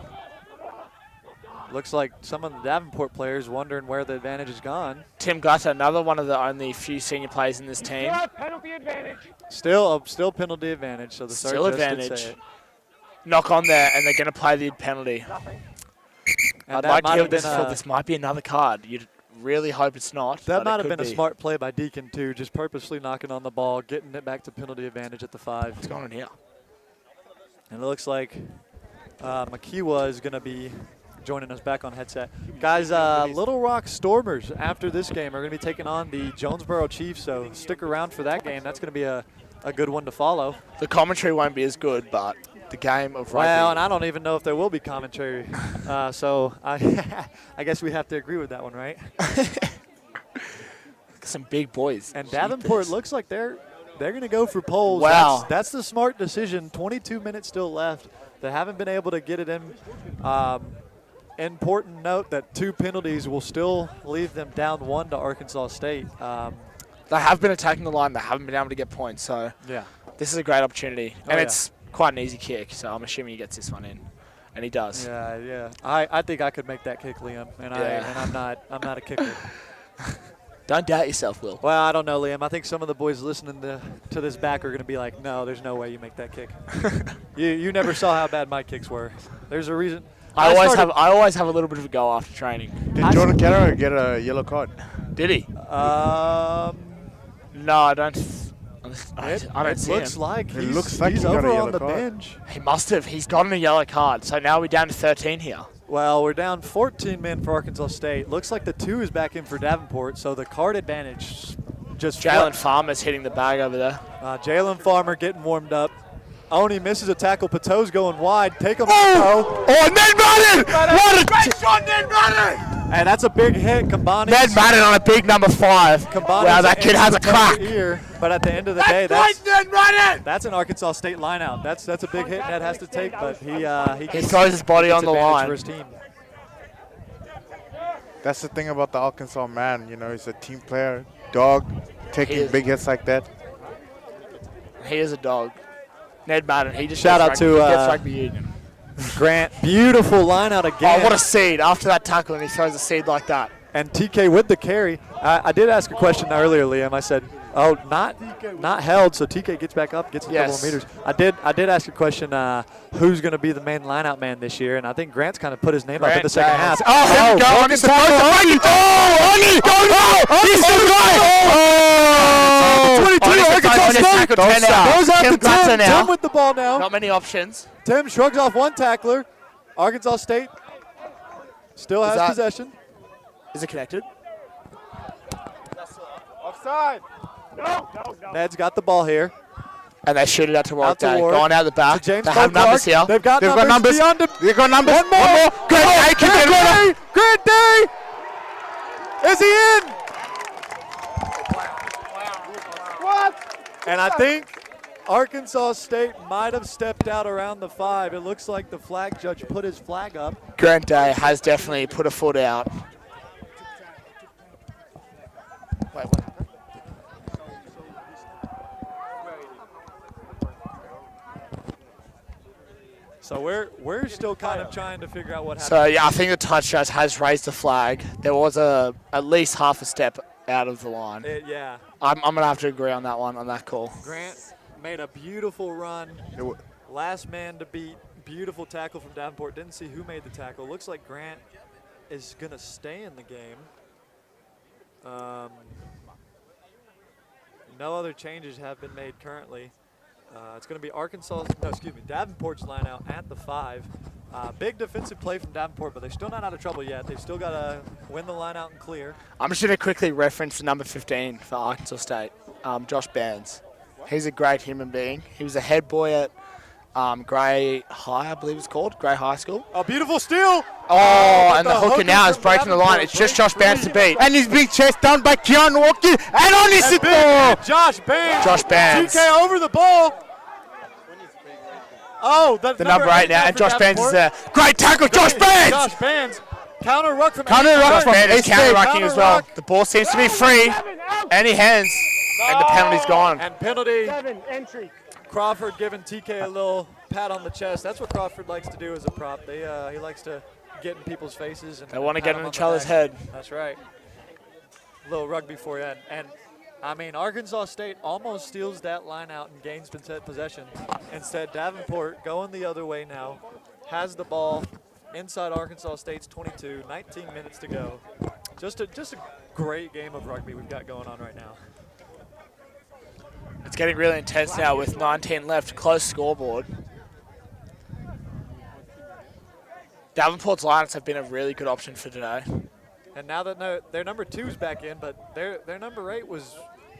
Looks like some of the Davenport players wondering where the advantage is gone. Tim Glatter, another one of the only few senior players in this team. Penalty advantage. Still penalty advantage. So the still advantage. Knock on there, and they're going to play the penalty. I'd like to hear this might be another card. You'd really hope it's not. That might have been a smart play by Deacon too, just purposely knocking on the ball, getting it back to penalty advantage at the 5. What's going on here? And it looks like Makiwa is going to be joining us back on headset. Guys, Little Rock Stormers after this game are going to be taking on the Jonesboro Chiefs, so stick around for that game. That's going to be a good one to follow. The commentary won't be as good, but the game of rugby. Well, and I don't even know if there will be commentary. So I guess we have to agree with that one, right? Some big boys. And Davenport looks like they're They're going to go for poles. Wow. That's the smart decision. 22 minutes still left. They haven't been able to get it in. Important note that 2 penalties will still leave them down 1 to Arkansas State. They have been attacking the line. They haven't been able to get points. So yeah, this is a great opportunity. And it's quite an easy kick, so I'm assuming he gets this one in. And he does. Yeah. I think I could make that kick, Liam, and I'm not a kicker. Don't doubt yourself, Will. Well, I don't know, Liam. I think some of the boys listening to this back are going to be like, no, there's no way you make that kick. you never saw how bad my kicks were. There's a reason. I always have a little bit of a go after training. Did Jordan Keller get a yellow card? Did he? No, I don't. I don't see him. Looks like he's over got a on the yellow card. bench. He must have. He's gotten a yellow card. So now we're down to 13 here. Well, we're down 14 men for Arkansas State. Looks like the 2 is back in for Davenport, so the card advantage just Jalen Farmer's hitting the bag over there. Jalen Farmer getting warmed up. Oni misses a tackle. Pato's going wide. Take him. Oh, Ned Madden! What a great shot, Ned Madden! And that's a big hit. Kambani. Ned Madden on a big number 5. Wow, that kid has a crack. But at the end of the day, that's an Arkansas State line out. That's a big hit Ned has to take, but he throws his body on the line for his team. That's the thing about the Arkansas man. You know, he's a team player, dog, taking big hits like that. He is a dog. Ned Madden, he just Shout out gets to rugby union. Grant, beautiful line out again. Oh, what a seed after that tackle, and he throws a seed like that. And TK with the carry. I did ask a question earlier, Liam. I said, oh, not held, so TK gets back up, gets a couple of meters. I did ask a question, who's going to be the main lineout man this year, and I think Grant's kind of put his name up in the second half. Oh, he's still goes out to Tim. Tim with the ball now. Not many options. Tim shrugs off one tackler. Arkansas State still has possession. Is it connected? Offside. No. Ned's got the ball here. And they shoot it out to Warwick Day. Going out the back. To James they have numbers here. They've got numbers beyond him. They've got numbers. One more. Grant Day. Is he in? What? And I think Arkansas State might have stepped out around the 5. It looks like the flag judge put his flag up. Grant Day has definitely put a foot out. Wait, what happened? So we're still kind of trying to figure out what happened. So yeah, I think the touch judge has raised the flag. There was at least half a step out of the line. Yeah. I'm gonna have to agree on that one, on that call. Grant made a beautiful run. Last man to beat. Beautiful tackle from Davenport. Didn't see who made the tackle. Looks like Grant is gonna stay in the game. No other changes have been made currently. It's going to be Davenport's line out at the 5. Big defensive play from Davenport, but they're still not out of trouble yet. They've still got to win the line out and clear. I'm just going to quickly reference number 15 for Arkansas State, Josh Barnes. He's a great human being. He was a head boy at Grey High, I believe it's called, Grey High School. A beautiful steal. Oh, and the hooker now is breaking the line. It's just Josh Barnes to beat. And he's being chased down by Keon Walker. And on his Josh Barnes. Josh Barnes. TK over the ball. Oh, the number 8 now, and Josh Barnes is there. Great tackle, Josh Barnes! Josh Barnes. Counter ruck from Josh Barnes is counter-rucking as well. The ball seems to be free. Any hands, and the penalty's gone. And penalty. 7 entry. Crawford giving TK a little pat on the chest. That's what Crawford likes to do as a prop. He likes to get in people's faces. And they want to get in each other's head. That's right. A little rugby for you. And I mean, Arkansas State almost steals that line out and gains possession. Instead, Davenport going the other way now, has the ball inside Arkansas State's 22, 19 minutes to go. Just a great game of rugby we've got going on right now. It's getting really intense now with 19 left, close scoreboard. Davenport's lineups have been a really good option for today. And now that their number 2's back in, but their number 8 was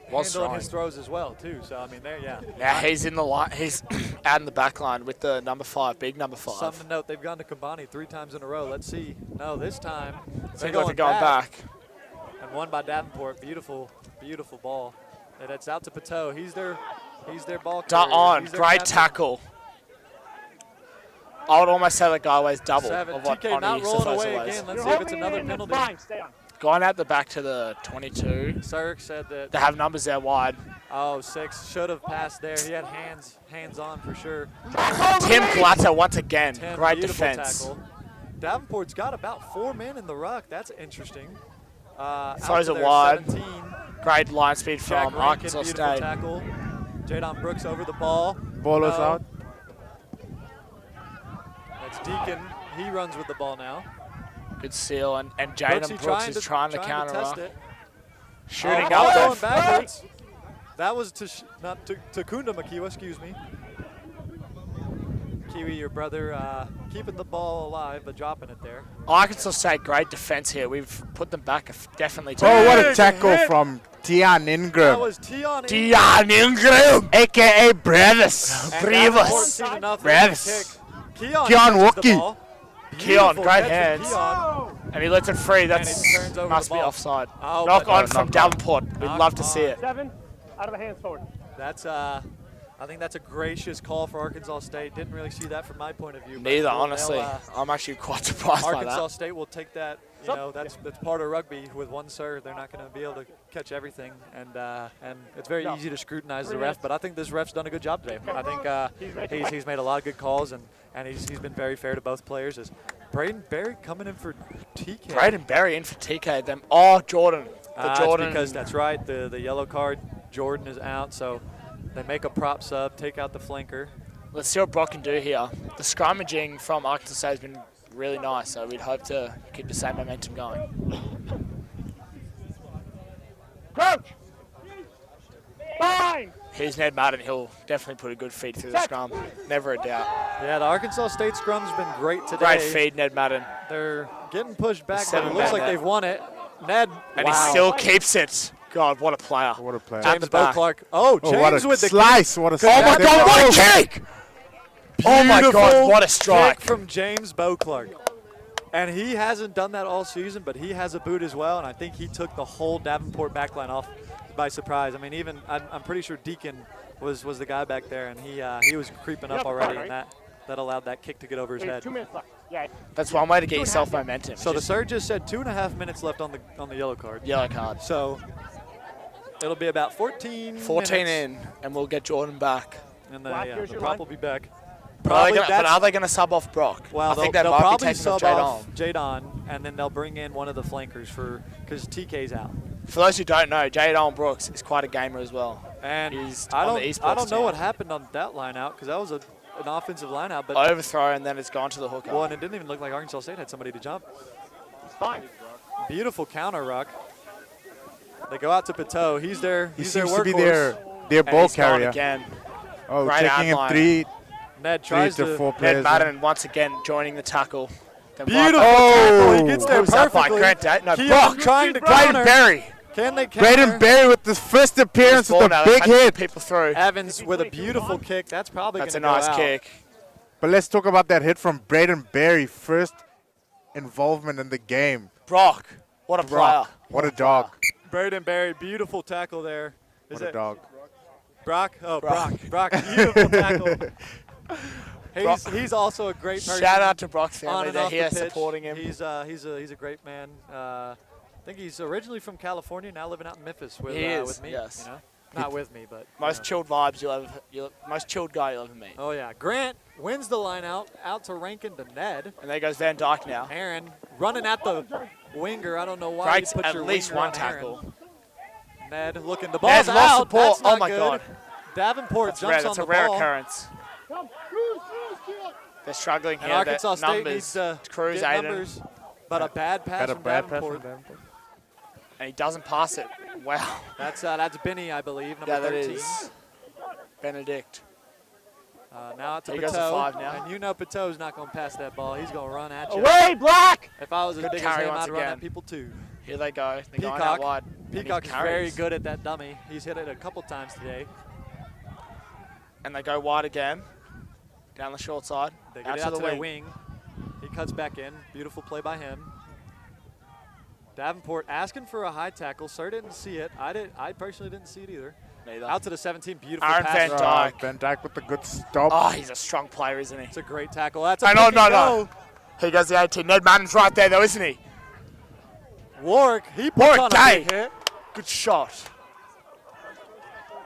handling his throws as well too. So I mean, Yeah, he's in the line. He's out in the back line with the number 5, big number 5. Something to note: they've gone to Kambani 3 times in a row. Let's see. No, this time they're going back. And won by Davenport. Beautiful, beautiful ball. And it's out to Pateau. He's their ball carrier. On. He's their Great captain. tackle. I would almost say that guy weighs double 7. of what TK not Oni rolling away supposedly weighs. again. Let's see if it's another penalty. Fine, stay on. Going out the back to the 22. Sirk said that. They have numbers there wide. Oh, 6 should have passed there. He had hands on for sure. Tim Platter once again. 10, Great beautiful defense. tackle. Davenport's got about 4 men in the ruck. That's interesting. Throws it wide. 17. Great line speed Jack from Rankin, Arkansas beautiful State. tackle. Jadon Brooks over the ball. Ball is No. out. That's Deacon. He runs with the ball now. Good seal. And Jaden Brooks is trying to counter test her. it. Shooting ball up going there. backwards. That was to Kunda Makiwa, excuse me. Kiwi, your brother, keeping the ball alive but dropping it there. Arkansas State, great defense here. We've put them back definitely. Oh, what a tackle from Tian That Ingram. was Tion Dion Ingram, a.k.a. Brevis. Brevis. Brevis. Keon Wookie. Keon, great hands. And he lets it free. That turns over must the be ball. offside. Oh, Knock but- on from Davenport. We'd Knock love to on. see it. 7, out of the hands forward. That's I think that's a gracious call for Arkansas State. Didn't really see that from my point of view. but Neither, they'll, honestly. I'm actually quite surprised by Arkansas that. State will take that. You know, that's part of rugby. With one serve, they're not going to be able to catch everything, and it's very easy to scrutinize the ref. But I think this ref's done a good job today. I think he's made a lot of good calls, and he's been very fair to both players. Is Braden Berry coming in for TK? Braden Berry in for TK. Them. Oh, Jordan. Jordan. Because that's right. The yellow card. Jordan is out, so they make a prop sub, take out the flanker. Let's see what Brock can do here. The scrummaging from Arkansas State has been really nice, so we'd hope to keep the same momentum going. Crouch! Fine! Here's Ned Madden. He'll definitely put a good feed through the scrum. Never a doubt. Yeah, the Arkansas State scrum's been great today. Great feed, Ned Madden. They're getting pushed back, but Seven it looks man like there. they've won it. Ned, And wow. he still keeps it. God, what a player. What a player. At James the back. Beauclark. Oh, James what a with the slice. What a Oh slice. my God, what a kick! Oh my God, what a strike. Kick from James Beauclark. And he hasn't done that all season, but he has a boot as well, and I think he took the whole Davenport backline off by surprise. I mean, even I'm pretty sure Deacon was the guy back there, and he was creeping up already, and that allowed that kick to get over his head. 2 minutes left. Yeah. That's one way to get yourself momentum. So the Surge just said 2.5 minutes left on the yellow card. Yellow card. So it'll be about 14 14 minutes, in, and we'll get Jordan back. and the prop will be back. But Probably are they going to sub off Brock? Well, I think they'll they might be probably taking off sub off Jadon. Jadon, and then they'll bring in one of the flankers because TK's out. For those who don't know, Jadon Brooks is quite a gamer as well. And He's I on the don't esports know team. what happened on that line out because that was an offensive line out. But Overthrow, and then it's gone to the hooker. well, and it didn't even look like Arkansas State had somebody to jump. It's fine. Beautiful counter ruck. They go out to Pateau. He's their He their seems to be workhorse. their And ball he's gone carrier. again. Oh, Great taking him outline. three Ned tries to four Ned players. Madden once again joining the tackle. Then Beautiful Brock- tackle. He gets there Who's that by? perfectly. Grant Day? No, Keon Brock. trying to Braden counter. Berry. Can they counter? Braden Berry with his first appearance with Ball a now, big they've had hit. People through. Evans with a beautiful kick. That's probably That's a going to nice go out. kick. But let's talk about that hit from Braden Berry. First involvement in the game. Brock. What a Brock. player. What a dog. Braden Berry, beautiful tackle there. Is What a it dog. Brock? Oh, Brock. Brock, beautiful tackle. He's also a great person. Shout out to Brock's on family. and They're off the here pitch. supporting him. He's a great man. I think he's originally from California, now living out in Memphis with He is, with me. yes. You know? Not with me, but Most you know. chilled vibes most chilled guy you'll ever meet. Oh yeah, Grant wins the line out to Rankin to Ned. And there goes Van Dyke now. Aaron running at the winger. I don't know why Great, you put at your least winger one on tackle. Aaron. Ned looking, the Ned's ball's lost out. support. That's not Oh my good. God. Davenport That's jumps rare. That's on a the rare ball. occurrence. They're struggling And here. Arkansas Their State numbers. needs to Cruise get Aiden. numbers, but a bad pass Got a from bad pass Davenport. from Davenport. And he doesn't pass it. Wow. That's Benny, I believe, number Yeah, that 13. is. Benedict. Now it's a He goes to Pateau, 5 now. and you know Pateau's not going to pass that ball. He's going to run at you. Away, Black! If I was as Good big as carry him, once I'd run again. at people too. Here they go. They're going out Peacock. wide. And he Peacock is very carries. good at that dummy. He's hit it a couple times today. And they go wide again. Down the short side. They get out out to the their wing. wing. He cuts back in. Beautiful play by him. Davenport asking for a high tackle. Sir didn't see it. I personally didn't see it either. Neither. Out to the 17. Beautiful Aaron pass. Van Dyke. Van Dyke with the good stop. Oh, he's a strong player, isn't he? It's a great tackle. That's a no. He goes the 18. Ned Madden's right there, though, isn't he? Warwick, he put on a big hit. Good shot.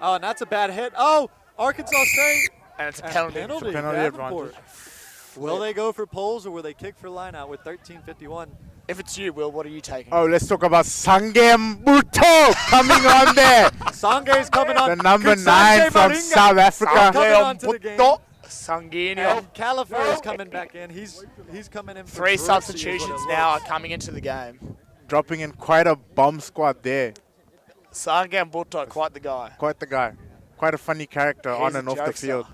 Oh, and that's a bad hit. Oh, Arkansas State. And it's a penalty. It's a penalty Davenport. advantage. Will they go for poles or will they kick for line out with 13:51? If it's you, Will, what are you taking? Oh, let's talk about Sangem Buto coming on there. Sange's coming on. The number Good 9 Sanjay from Moringa. South Africa. Coming on to the game. Sanguinio. And Califer is coming back in. He's coming in for 3 Brucey substitutions is what it now are looks. coming into the game. Dropping in quite a bomb squad there. Sangam Butto, quite the guy. Quite the guy. Quite a funny character He's on a and off the jokester. field.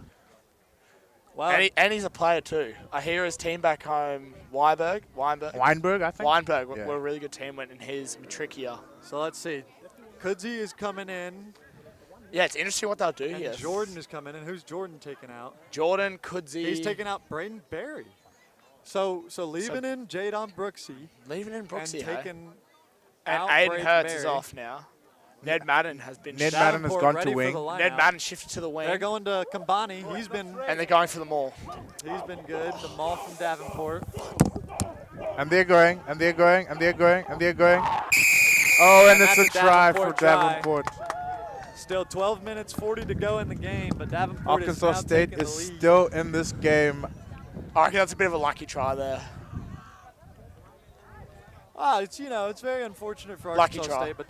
Wow. And he's a player too. I hear his team back home, Weinberg, Weinberg, I think. Weinberg Yeah. were a really good team when in his matric year. So let's see. Kudzi is coming in. Yeah, it's interesting what they'll do And here. Jordan is coming in. Who's Jordan taking out? Jordan, Kudzi. He's taking out Braden Berry. So leaving in Jadon Brooksy. Leaving in Brooksy, And taking and out Aiden Braden Hurts is Berry. off now. Ned Madden has been Ned shifted. Madden has gone to ready for wing. the line Ned out. Madden shifted to the wing. They're going to Kambani. He's been And they're going for the maul. good. The maul from Davenport. And they're going, and they're going, and they're going, and they're going. Oh, and it's that's a a try for Davenport try. Davenport. Still 12 minutes, 40 to go in the game, but Davenport Arkansas is now State taking the is lead. still in this game. I reckon that's a bit of a lucky try there. It's very unfortunate for Lucky Arkansas try. State, but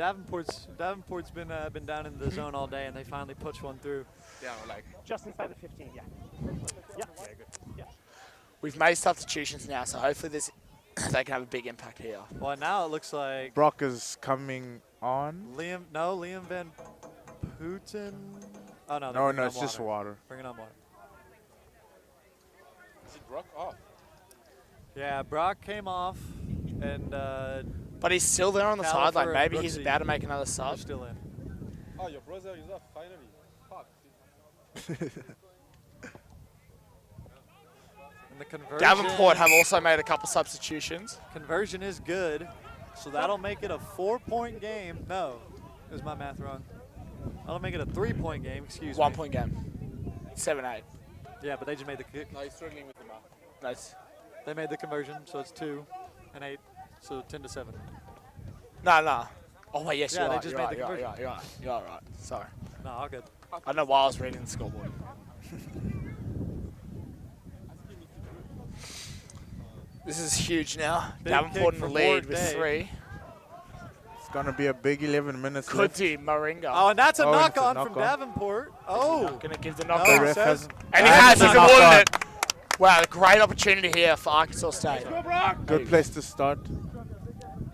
Davenport's been down in the zone all day, and they finally push one through. Yeah, like just inside the 15. Yeah. Yeah. Very good. Yeah. We've made substitutions now, so hopefully they can have a big impact here. Well, now it looks like Brock is coming on. Liam Van Putten. Oh no, No, it's just water. Bring it on water. Is it Brock off? Yeah, Brock came off, and But he's still there on the Califer sideline. and Maybe he's Brooksy about to make another are sub. still in. Oh, your brother is off finally. Fuck. And the conversion. Davenport have also made a couple substitutions. Conversion is good, so that'll make it a 4-point game. No, is my math wrong? That'll make it a 3-point game. Excuse me. 1 point game. 7-8. Yeah, but they just made the kick. No, he's struggling with the math. Nice. They made the conversion, so it's 2 and 8, so 10-7. No. Oh wait, yes, Yeah, you're they right. just You're made right. the You're right. conversion. You're right. You're right. Sorry. No, all good. I don't know why I was reading the scoreboard. This is huge now. Big Davenport kick in the from lead Ward with Day. 3. It's going to be a big 11 minutes left. Kudzi, Moringa. Oh, and that's a Oh, and it's a knock-on from knock-on. Davenport. Oh. Gonna give the No, knock The it on. ref says- has And he That's has. a He's knock-on. awarded it. Wow, a great opportunity here for Arkansas State. good place to start.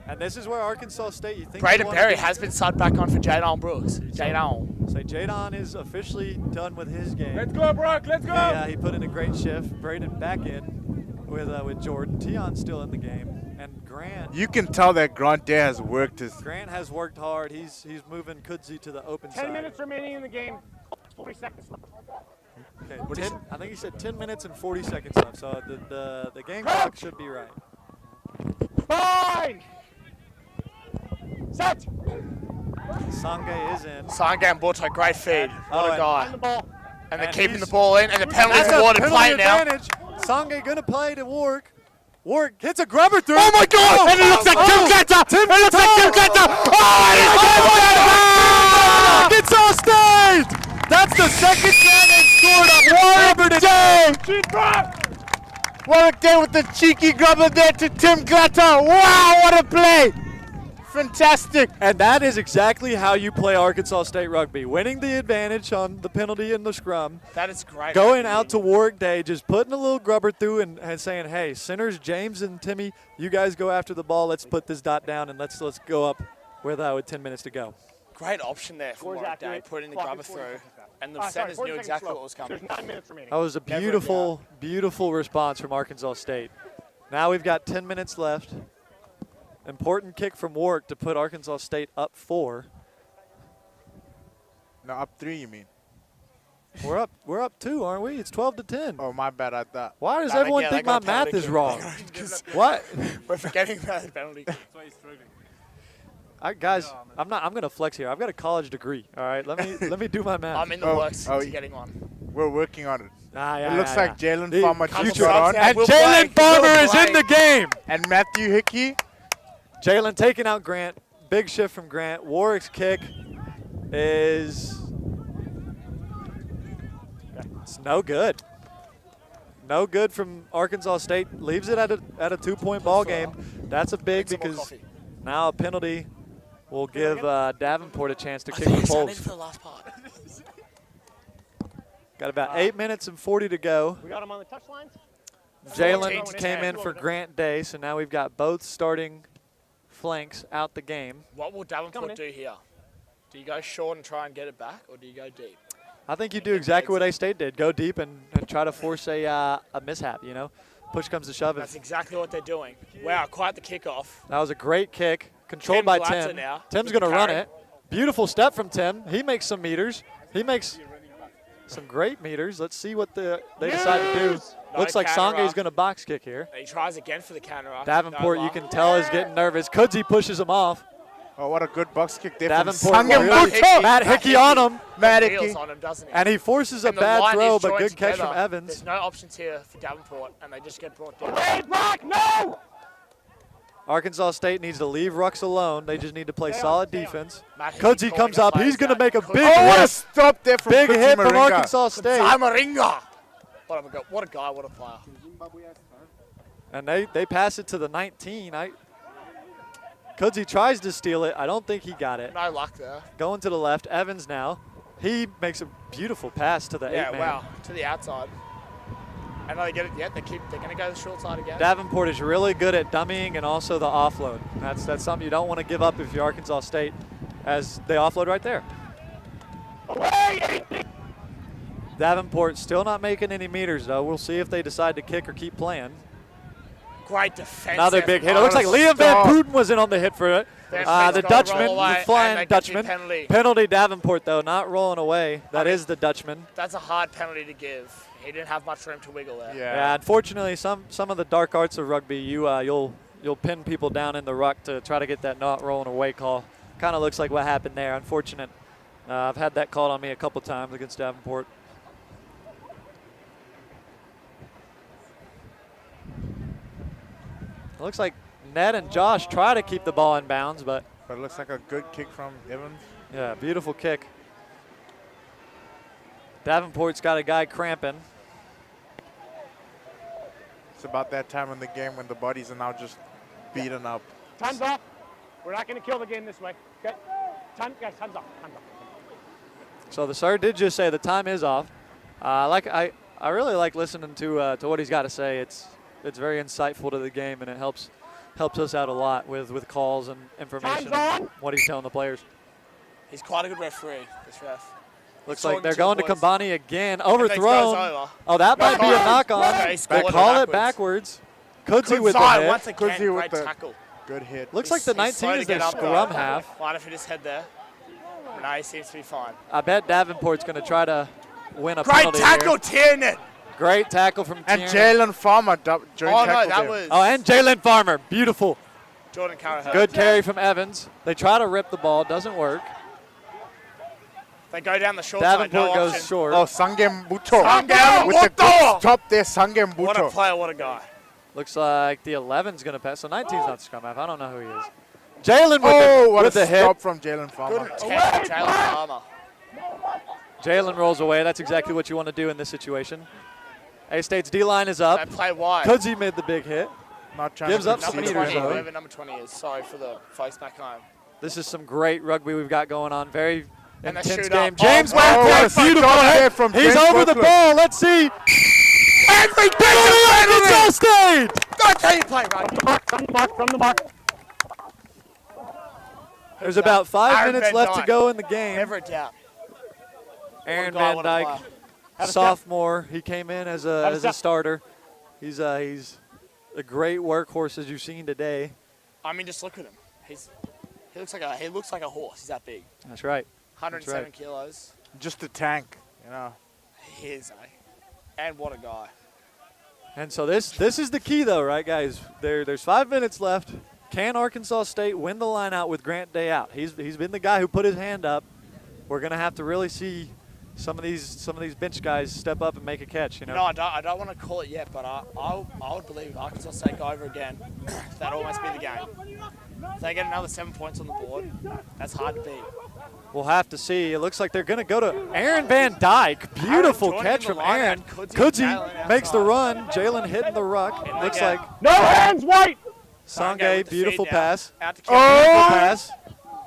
And this is where Arkansas State, you think Braden you wanna Berry be- has been subbed back on for Jadon Brooks. Jadon. So Jadon is officially done with his game. Let's go, Brock. Let's go. Yeah, he put in a great shift. Braden back in with Jordan. Tion's still in the game. And Grant. You can tell that Grant there has worked his. Grant has worked hard. He's moving Kudzi to the open 10 side. minutes remaining in the game. 40 seconds left. Okay, I think he said 10 minutes and 40 seconds left. So the game clock should be right. Fine. Set. Sangay is in. Sangam Boto, great feed. What a and- guy. On the ball. And they're and keeping he's- the ball in, and the penalty's That's a awarded. penalty Play it now. advantage. Sangay gonna play to Warwick. Warwick hits a grubber through. Oh my God! And it looks like Tim Cletter! It looks like Tim Cletter! Oh, Arkansas State! That's the second time they've scored on what a day! What a day with the cheeky grubber there to Tim Cletter! Wow, what a play! Fantastic! And that is exactly how you play Arkansas State rugby. Winning the advantage on the penalty in the scrum. That is great. Going out to Warwick Day, just putting a little grubber through and saying, hey, centers, James and Timmy, you guys go after the ball. Let's put this dot down and let's go up with 10 minutes to go. Great option there for Scores Warwick Day, accurate. putting the Clock grubber is 40 through. seconds left. And the Sorry, centers 40 knew seconds exactly slow. what was coming. There's 9 minutes remaining. That was a beautiful, beautiful response from Arkansas State. Now we've got 10 minutes left. Important kick from Warwick to put Arkansas State up 4. No, up 3 you mean? We're up 2, aren't we? It's 12-10. Oh, my bad, I thought. Why does No, everyone they think got my a math penalty is kick. wrong? What? We're forgetting about the penalty. That's why he's struggling. Guys, I'm going to flex here. I've got a college degree. All right, let me do my math. I'm in the works to getting one. We're working on it. Yeah, it looks like Jalen Farmer just future. got on. And Jalen Farmer is in the game. And Matthew Hickey. Jalen taking out Grant. Big shift from Grant. Warwick's kick is it's no good. No good from Arkansas State. Leaves it at a 2-point ball game. That's a big because now a penalty will give Davenport a chance to kick the post. Got about 8 minutes and 40 to go. We got him on the touchlines. Jalen came in for Grant Day, so now we've got both starting flanks out the game. What will Davenport do here? Do you go short and try and get it back, or do you go deep? I think you do exactly what A-State did. Go deep and try to force a mishap, you know. Push comes to shove. That's exactly what they're doing. Wow, quite the kickoff. That was a great kick. Controlled by Tim. Tim's going to run it. Beautiful step from Tim. He makes some meters. He makes some great meters. Let's see what they decide to do. Looks like Sange's going to box kick here. He tries again for the counter. Davenport, you can tell, is getting nervous. Kudzi pushes him off. Oh, what a good box kick there Davenport from Matt Hickey on him. Matt Hickey. And he forces a bad throw, but good catch from Evans. There's no options here for Davenport, and they just get brought down. Back, no! Arkansas State needs to leave Rux alone. They just need to play solid defense. Kudzi comes up. He's going to make a big hit. What a stop there from Big Kudzi hit from Moringa. Arkansas State. Moringa. What a guy, what a player. And they pass it to the 19. Kudzi tries to steal it. I don't think he got it. No luck there. Going to the left. Evans now. He makes a beautiful pass to the 8-man. Yeah, wow. To the outside. And they get it yet. They're going to go to the short side again. Davenport is really good at dummying and also the offload. That's something you don't want to give up if you're Arkansas State, as they offload right there. Davenport still not making any meters, though. We'll see if they decide to kick or keep playing. Great defense. Another big hit. It looks like Liam Van Puten was in on the hit for it. The Dutchman, the flying Dutchman. Penalty Davenport, though, not rolling away. That is the Dutchman. That's a hard penalty to give. He didn't have much room to wiggle there. Yeah, unfortunately, some of the dark arts of rugby, you'll pin people down in the ruck to try to get that not rolling away call. Kind of looks like what happened there. Unfortunate. I've had that called on me a couple times against Davenport. It looks like Ned and Josh try to keep the ball in bounds, but it looks like a good kick from Evans. Yeah, beautiful kick. Davenport's got a guy cramping. It's about that time in the game when the bodies are now just beaten up. Time's off. We're not going to kill the game this way. Okay? Guys, time's off. Time's off. So the sir did just say the time is off. I really like listening to what he's got to say. It's very insightful to the game, and it helps us out a lot with calls and information and what he's telling the players. He's quite a good referee, this ref. Looks like they're going to Kambani again. Overthrown. Oh, that might be a knock-on. They call it backwards. Kudzi with the hit. Once again, Kudzi with great the tackle. Good hit. Looks like the 19 is their scrum half. Might have hit his head there. No, he seems to be fine. I bet Davenport's going to try to win a great penalty tackle, here. Tiernan. Great tackle from And Tiernan. Jalen Farmer joined that was. Oh, and Jalen Farmer. Beautiful. Jordan Carragher. Good carry from Evans. They try to rip the ball. Doesn't work. They go down the short Davenport side. No goes option. short. Oh, Sangem Buto. Sangem with the Buto. good stop there, Sangem Buto. What a player, what a guy. Looks like the 11's going to pass. So 19's not the scrum half. I don't know who he is. Jalen with the hit. Stop from Jalen Farmer. Good attempt from Jalen Farmer. Jalen rolls away. That's exactly what you want to do in this situation. A-State's D-line is up. They play wide. Kudzi made the big hit. Not trying Gives to up some concede meters, the ball. though. Whoever number 20 is. Sorry for the face back home. This is some great rugby we've got going on. Very And they intense shoot game. up. James Oh, Wentworth, what a beautiful stop there hit. from He's James over the Wentworth. ball. Let's see. Every Arkansas State. That's how you play rugby. From the mark. There's about 5 Aaron minutes Van left to Dyke. go in the game. Never a doubt. Aaron What a guy, Van what a Dyke, player. sophomore. He came in as a step. starter. He's a great workhorse as you've seen today. I mean, just look at him. He looks like a horse. He's that big. That's right. 107 right. kilos. Just a tank, you know. He is, And what a guy. And so this is the key, though, right, guys? There's 5 minutes left. Can Arkansas State win the line out with Grant Day out? He's been the guy who put his hand up. We're going to have to really see some of these bench guys step up and make a catch. No, I don't want to call it yet, but I would believe if Arkansas State go over again, that'd almost be the game. If they get another 7 points on the board, that's hard to beat. We'll have to see. It looks like they're going to go to Aaron Van Dyke. Beautiful catch from Aaron. Kudzi makes the run. Jalen hitting the ruck. It looks like no hands, White. Sangay, beautiful pass. Oh! Pass.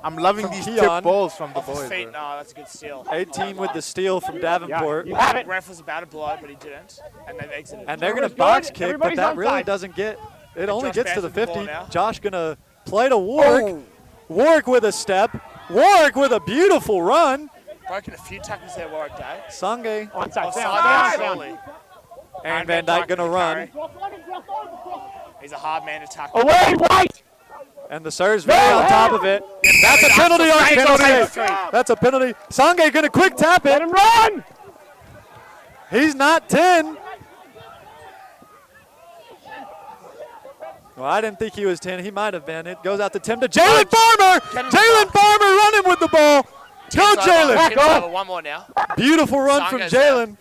I'm loving these tip balls from the boys. No, that's a good steal. 18 with the steal from Davenport. You have it. Ref was about to blow, but he didn't, and they've exited. And they're going to box kick, but that really doesn't get. It only gets to the 50. Josh going to play to Warwick. Warwick with a step. Warwick with a beautiful run. Broken a few tackles there, Warwick Day. Sangay. Down. Aaron Van Dyke going to run. He's a hard man to tackle. Away, White! And the serve's very on top of it. That's a penalty on Arkansas State. That's a penalty. Sangay going to quick tap it. Let him run! He's not 10. Well, I didn't think he was 10. He might have been. It goes out to Tim to Jalen Farmer. Jalen Farmer running with the ball. Go, Jalen. One more now. Beautiful run from Jalen.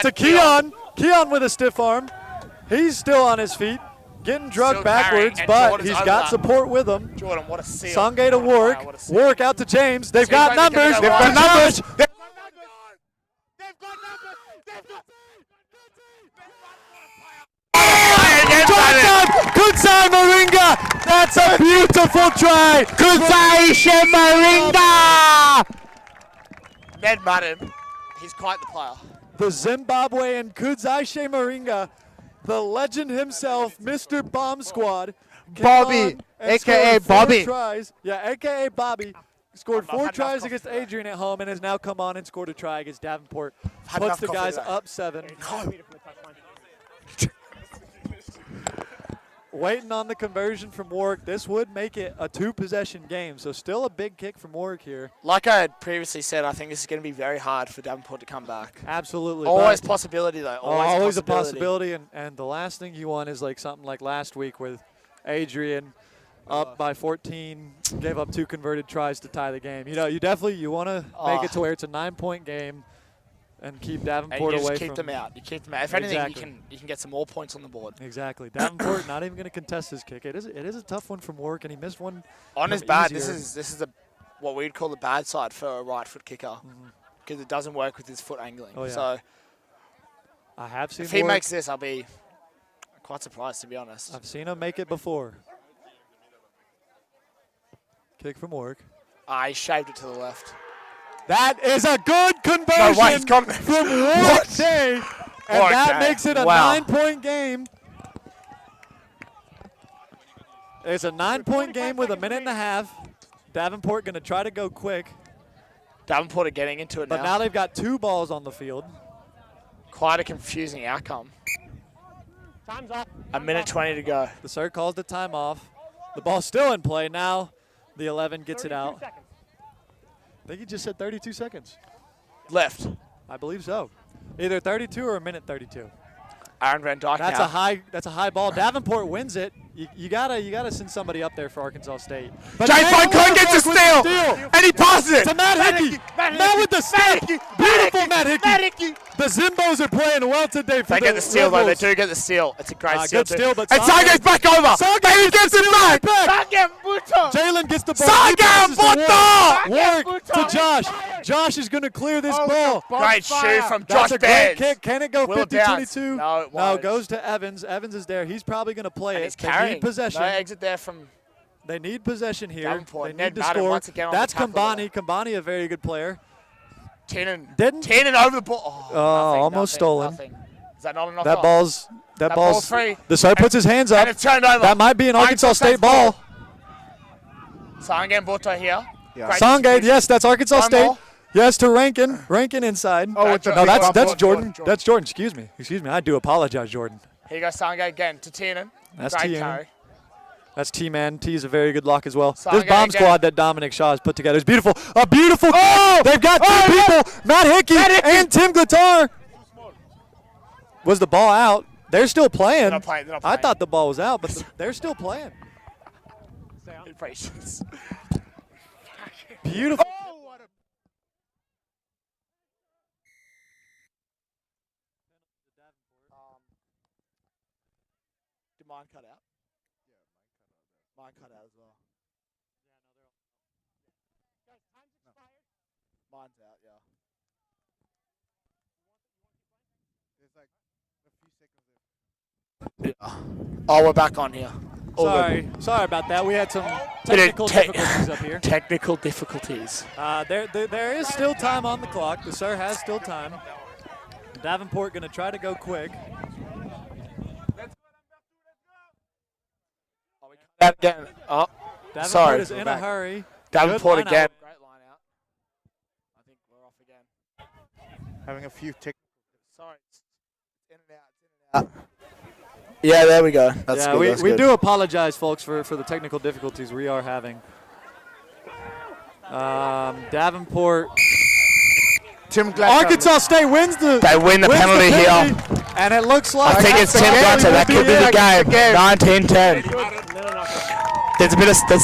To Keon. Keon with a stiff arm. He's still on his feet. Getting drugged backwards, but he's got support with him. Jordan, what a seal. Sangay to Warwick. Warwick out to James. They've got numbers. They've got numbers. Kudzai Moringa! That's a beautiful try! Kudzai Moringa! Ned Madden, he's quite the player. The Zimbabwean Kudzai Moringa, the legend himself, Mr. Bomb Squad. Bobby, a.k.a. Bobby. Tries. Yeah, a.k.a. Bobby. Scored 4 tries against Adrian at home and has now come on and scored a try against Davenport. Puts the guys up 7. Waiting on the conversion from Warwick. This would make it a 2-possession game, so still a big kick from Warwick here. Like I had previously said, I think this is going to be very hard for Davenport to come back. Absolutely. Always possibility, though. Always a possibility, and the last thing you want is like something like last week with Adrian up by 14, gave up 2 converted tries to tie the game. You know, you want to make it to where it's a 9-point game and keep Davenport and you away just keep them out. You keep them out. If anything, you can get some more points on the board. Exactly. Davenport not even going to contest his kick. It is a tough one from Warwick, and he missed one. On his bad. This is what we'd call the bad side for a right foot kicker because it doesn't work with his foot angling. Oh, yeah. So I have seen. If he makes this, I'll be quite surprised, to be honest. I've seen him make it before. Kick from Warwick. He shaved it to the left. That is a good conversion from Warwick Day, and that makes it a 9-point game. It's a 9-point game with a minute and a half. Davenport going to try to go quick. Davenport are getting into it now. But now they've got 2 balls on the field. Quite a confusing outcome. Time's up. A minute 20 to go. The Sir calls the time off. The ball's still in play now. The 11 gets it out. Seconds. I think he just said 32 seconds. Left. I believe so. Either 32 or a minute 32. Aaron Van Dyke. That's a high ball. Davenport wins it. You gotta send somebody up there for Arkansas State. But Jay Cohen gets a steal, and he passes it to Matt Hickey. Matt with the step. Beautiful Matt Hickey. The Zimbos are playing well today. They get the steal though. They do get the steal. It's a great steal. Good steal, but and Sangay's back over. Sangay gets it back. Jalen gets the ball. Sangay Warwick to Josh. Josh is going to clear this ball. Great shoot from Josh That's a Bears. great kick. Can it go 50-22? No, it won't. No, it goes to Evans. Evans is there. He's probably going to play it. They need possession. No exit there from. They need possession here. Davenport. They need Ned to score. once again on That's the tackle Kambani. Kambani, a very good player. Tiernan over the ball. Almost stolen. Nothing. Is that not enough? That ball's free. The Sir puts his hands up. And it's turned over. That might be an Arkansas State ball. Sangay Boto here. Yeah. Sangay, yes, that's Arkansas State. More. Yes, to Rankin. Rankin inside. Oh, that's Jordan. That's Jordan. Excuse me. I do apologize, Jordan. Here goes Sangay again to Tiernan. That's Great Tiernan. carry. That's T-Man. T is a very good lock as well. Sangay This bomb again. squad that Dominic Shaw has put together is beautiful. A beautiful. Oh! They've got 2 people. Matt Hickey and Tim Glitar. Was the ball out? They're still playing. They're not playing. I thought the ball was out, but they're still playing. Patience. Beautiful. Oh, what a... Did mine cut out? Yeah, mine cut out as well. Guys, time's expired. Mine's out, yeah. There's like a few seconds left. Yeah. Oh, we're back on here. Sorry about that. We had some technical difficulties up here. Technical difficulties. There is still time on the clock. The sir has still time. Davenport going to try to go quick. That again. Oh, Davenport sorry. is in a hurry. Davenport Good line again. out. Great line out. I think we're off again. Having a few technical. Sorry. It's in and out. Yeah, there we go. That's yeah, good. we do apologize, folks, for the technical difficulties we are having. Davenport. Tim Glatter. Arkansas State wins the penalty here. And it looks like I think it's Tim Glatter. That could be the game. 19-10. There's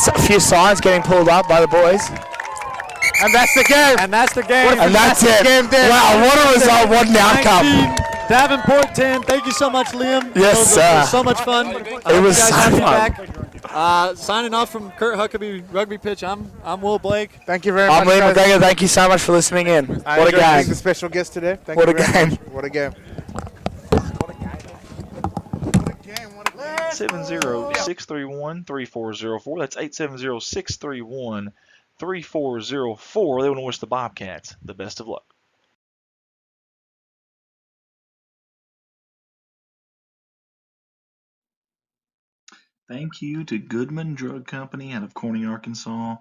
a few signs getting pulled up by the boys. And that's the game. And that's the game. And that's it. Wow, what a result. What an outcome. Davenport 10. Thank you so much, Liam. Yes, It sir. was so much fun. It was so fun. Signing off from Kurt Huckabee Rugby Pitch. I'm Will Blake. Thank you very much. I'm Liam McGregor. Thank you so much for listening in. What a game. The special guest today. Thank What you a very game. much. What a game. 870-631-3404. That's 870-631-3404. They want to wish the Bobcats the best of luck. Thank you to Goodman Drug Company out of Corning, Arkansas.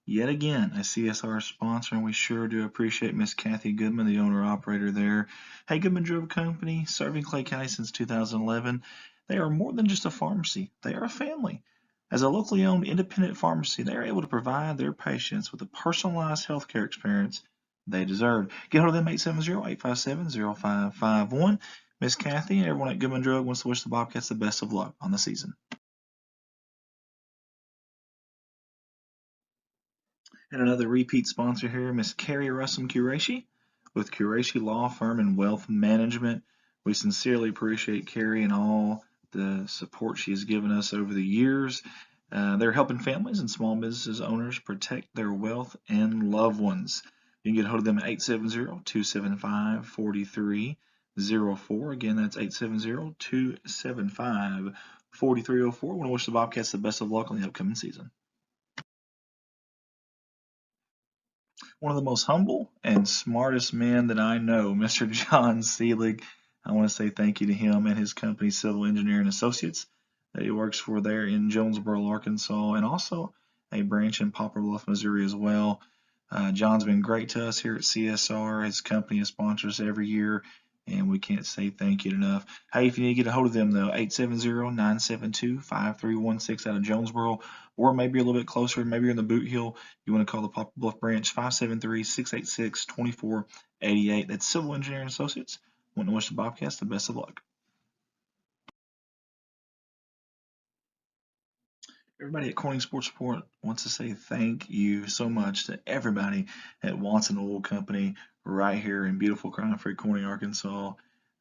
Yet again, a CSR sponsor, and we sure do appreciate Miss Kathy Goodman, the owner-operator there. Hey, Goodman Drug Company, serving Clay County since 2011. They are more than just a pharmacy. They are a family. As a locally owned independent pharmacy, they are able to provide their patients with the personalized healthcare experience they deserve. Get hold of them, 870-857-0551. Miss Kathy and everyone at Goodman Drug wants to wish the Bobcats the best of luck on the season. And another repeat sponsor here, Miss Carrie Russell Qureshi with Qureshi Law Firm and Wealth Management. We sincerely appreciate Carrie and all the support she has given us over the years. They're helping families and small businesses owners protect their wealth and loved ones. You can get a hold of them at 870-275-4304. Again, that's 870-275-4304. I want to wish the Bobcats the best of luck on the upcoming season. One of the most humble and smartest men that I know, Mr. John Seelig. I want to say thank you to him and his company, Civil Engineering Associates, that he works for there in Jonesboro, Arkansas, and also a branch in Poplar Bluff, Missouri as well. John's been great to us here at CSR. His company has sponsored us every year, and we can't say thank you enough. Hey, if you need to get a hold of them, though, 870-972-5316 out of Jonesboro, or maybe a little bit closer, maybe you're in the Boot Hill, you want to call the Poplar Bluff branch, 573-686-2488. That's Civil Engineering Associates. Want to wish the Bobcats the best of luck. Everybody at Corning Sports Report wants to say thank you so much to everybody at Watson Oil Company right here in beautiful crime-free Corning, Arkansas.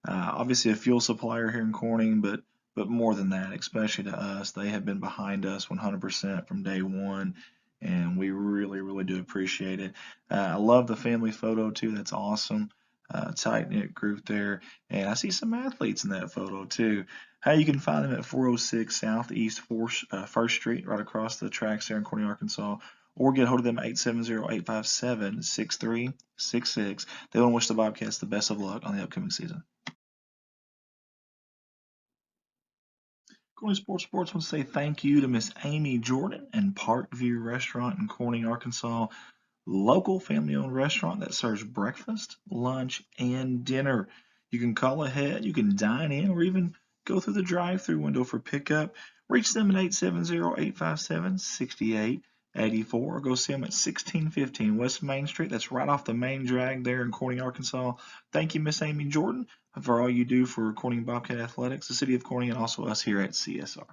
Obviously a fuel supplier here in Corning, but more than that, especially to us, they have been behind us 100% from day one, and we really, really do appreciate it. I love the family photo too. That's awesome. Tight-knit group there, and I see some athletes in that photo too. Hey, you can find them at 406 Southeast 1st Street, right across the tracks there in Corning, Arkansas, or get a hold of them at 870-857-6366. They want to wish the Bobcats the best of luck on the upcoming season. Corning Sports wants to say thank you to Miss Amy Jordan and Parkview Restaurant in Corning, Arkansas. Local family-owned restaurant that serves breakfast, lunch, and dinner. You can call ahead, you can dine in, or even go through the drive-through window for pickup. Reach them at 870-857-6884, or go see them at 1615 West Main Street. That's right off the main drag there in Corning, Arkansas. Thank you, Miss Amy Jordan, for all you do for Corning Bobcat Athletics, the city of Corning, and also us here at CSR.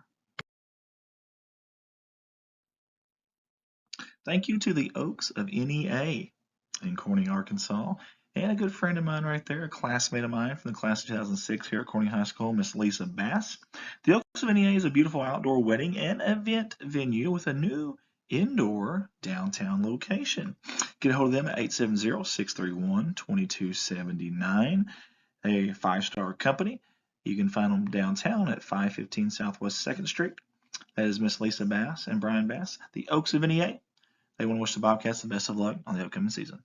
Thank you to the Oaks of NEA in Corning, Arkansas. And a good friend of mine right there, a classmate of mine from the class of 2006 here at Corning High School, Miss Lisa Bass. The Oaks of NEA is a beautiful outdoor wedding and event venue with a new indoor downtown location. Get a hold of them at 870-631-2279. A 5-star company. You can find them downtown at 515 Southwest 2nd Street. That is Miss Lisa Bass and Brian Bass, the Oaks of NEA. They want to wish the Bobcats the best of luck on the upcoming season.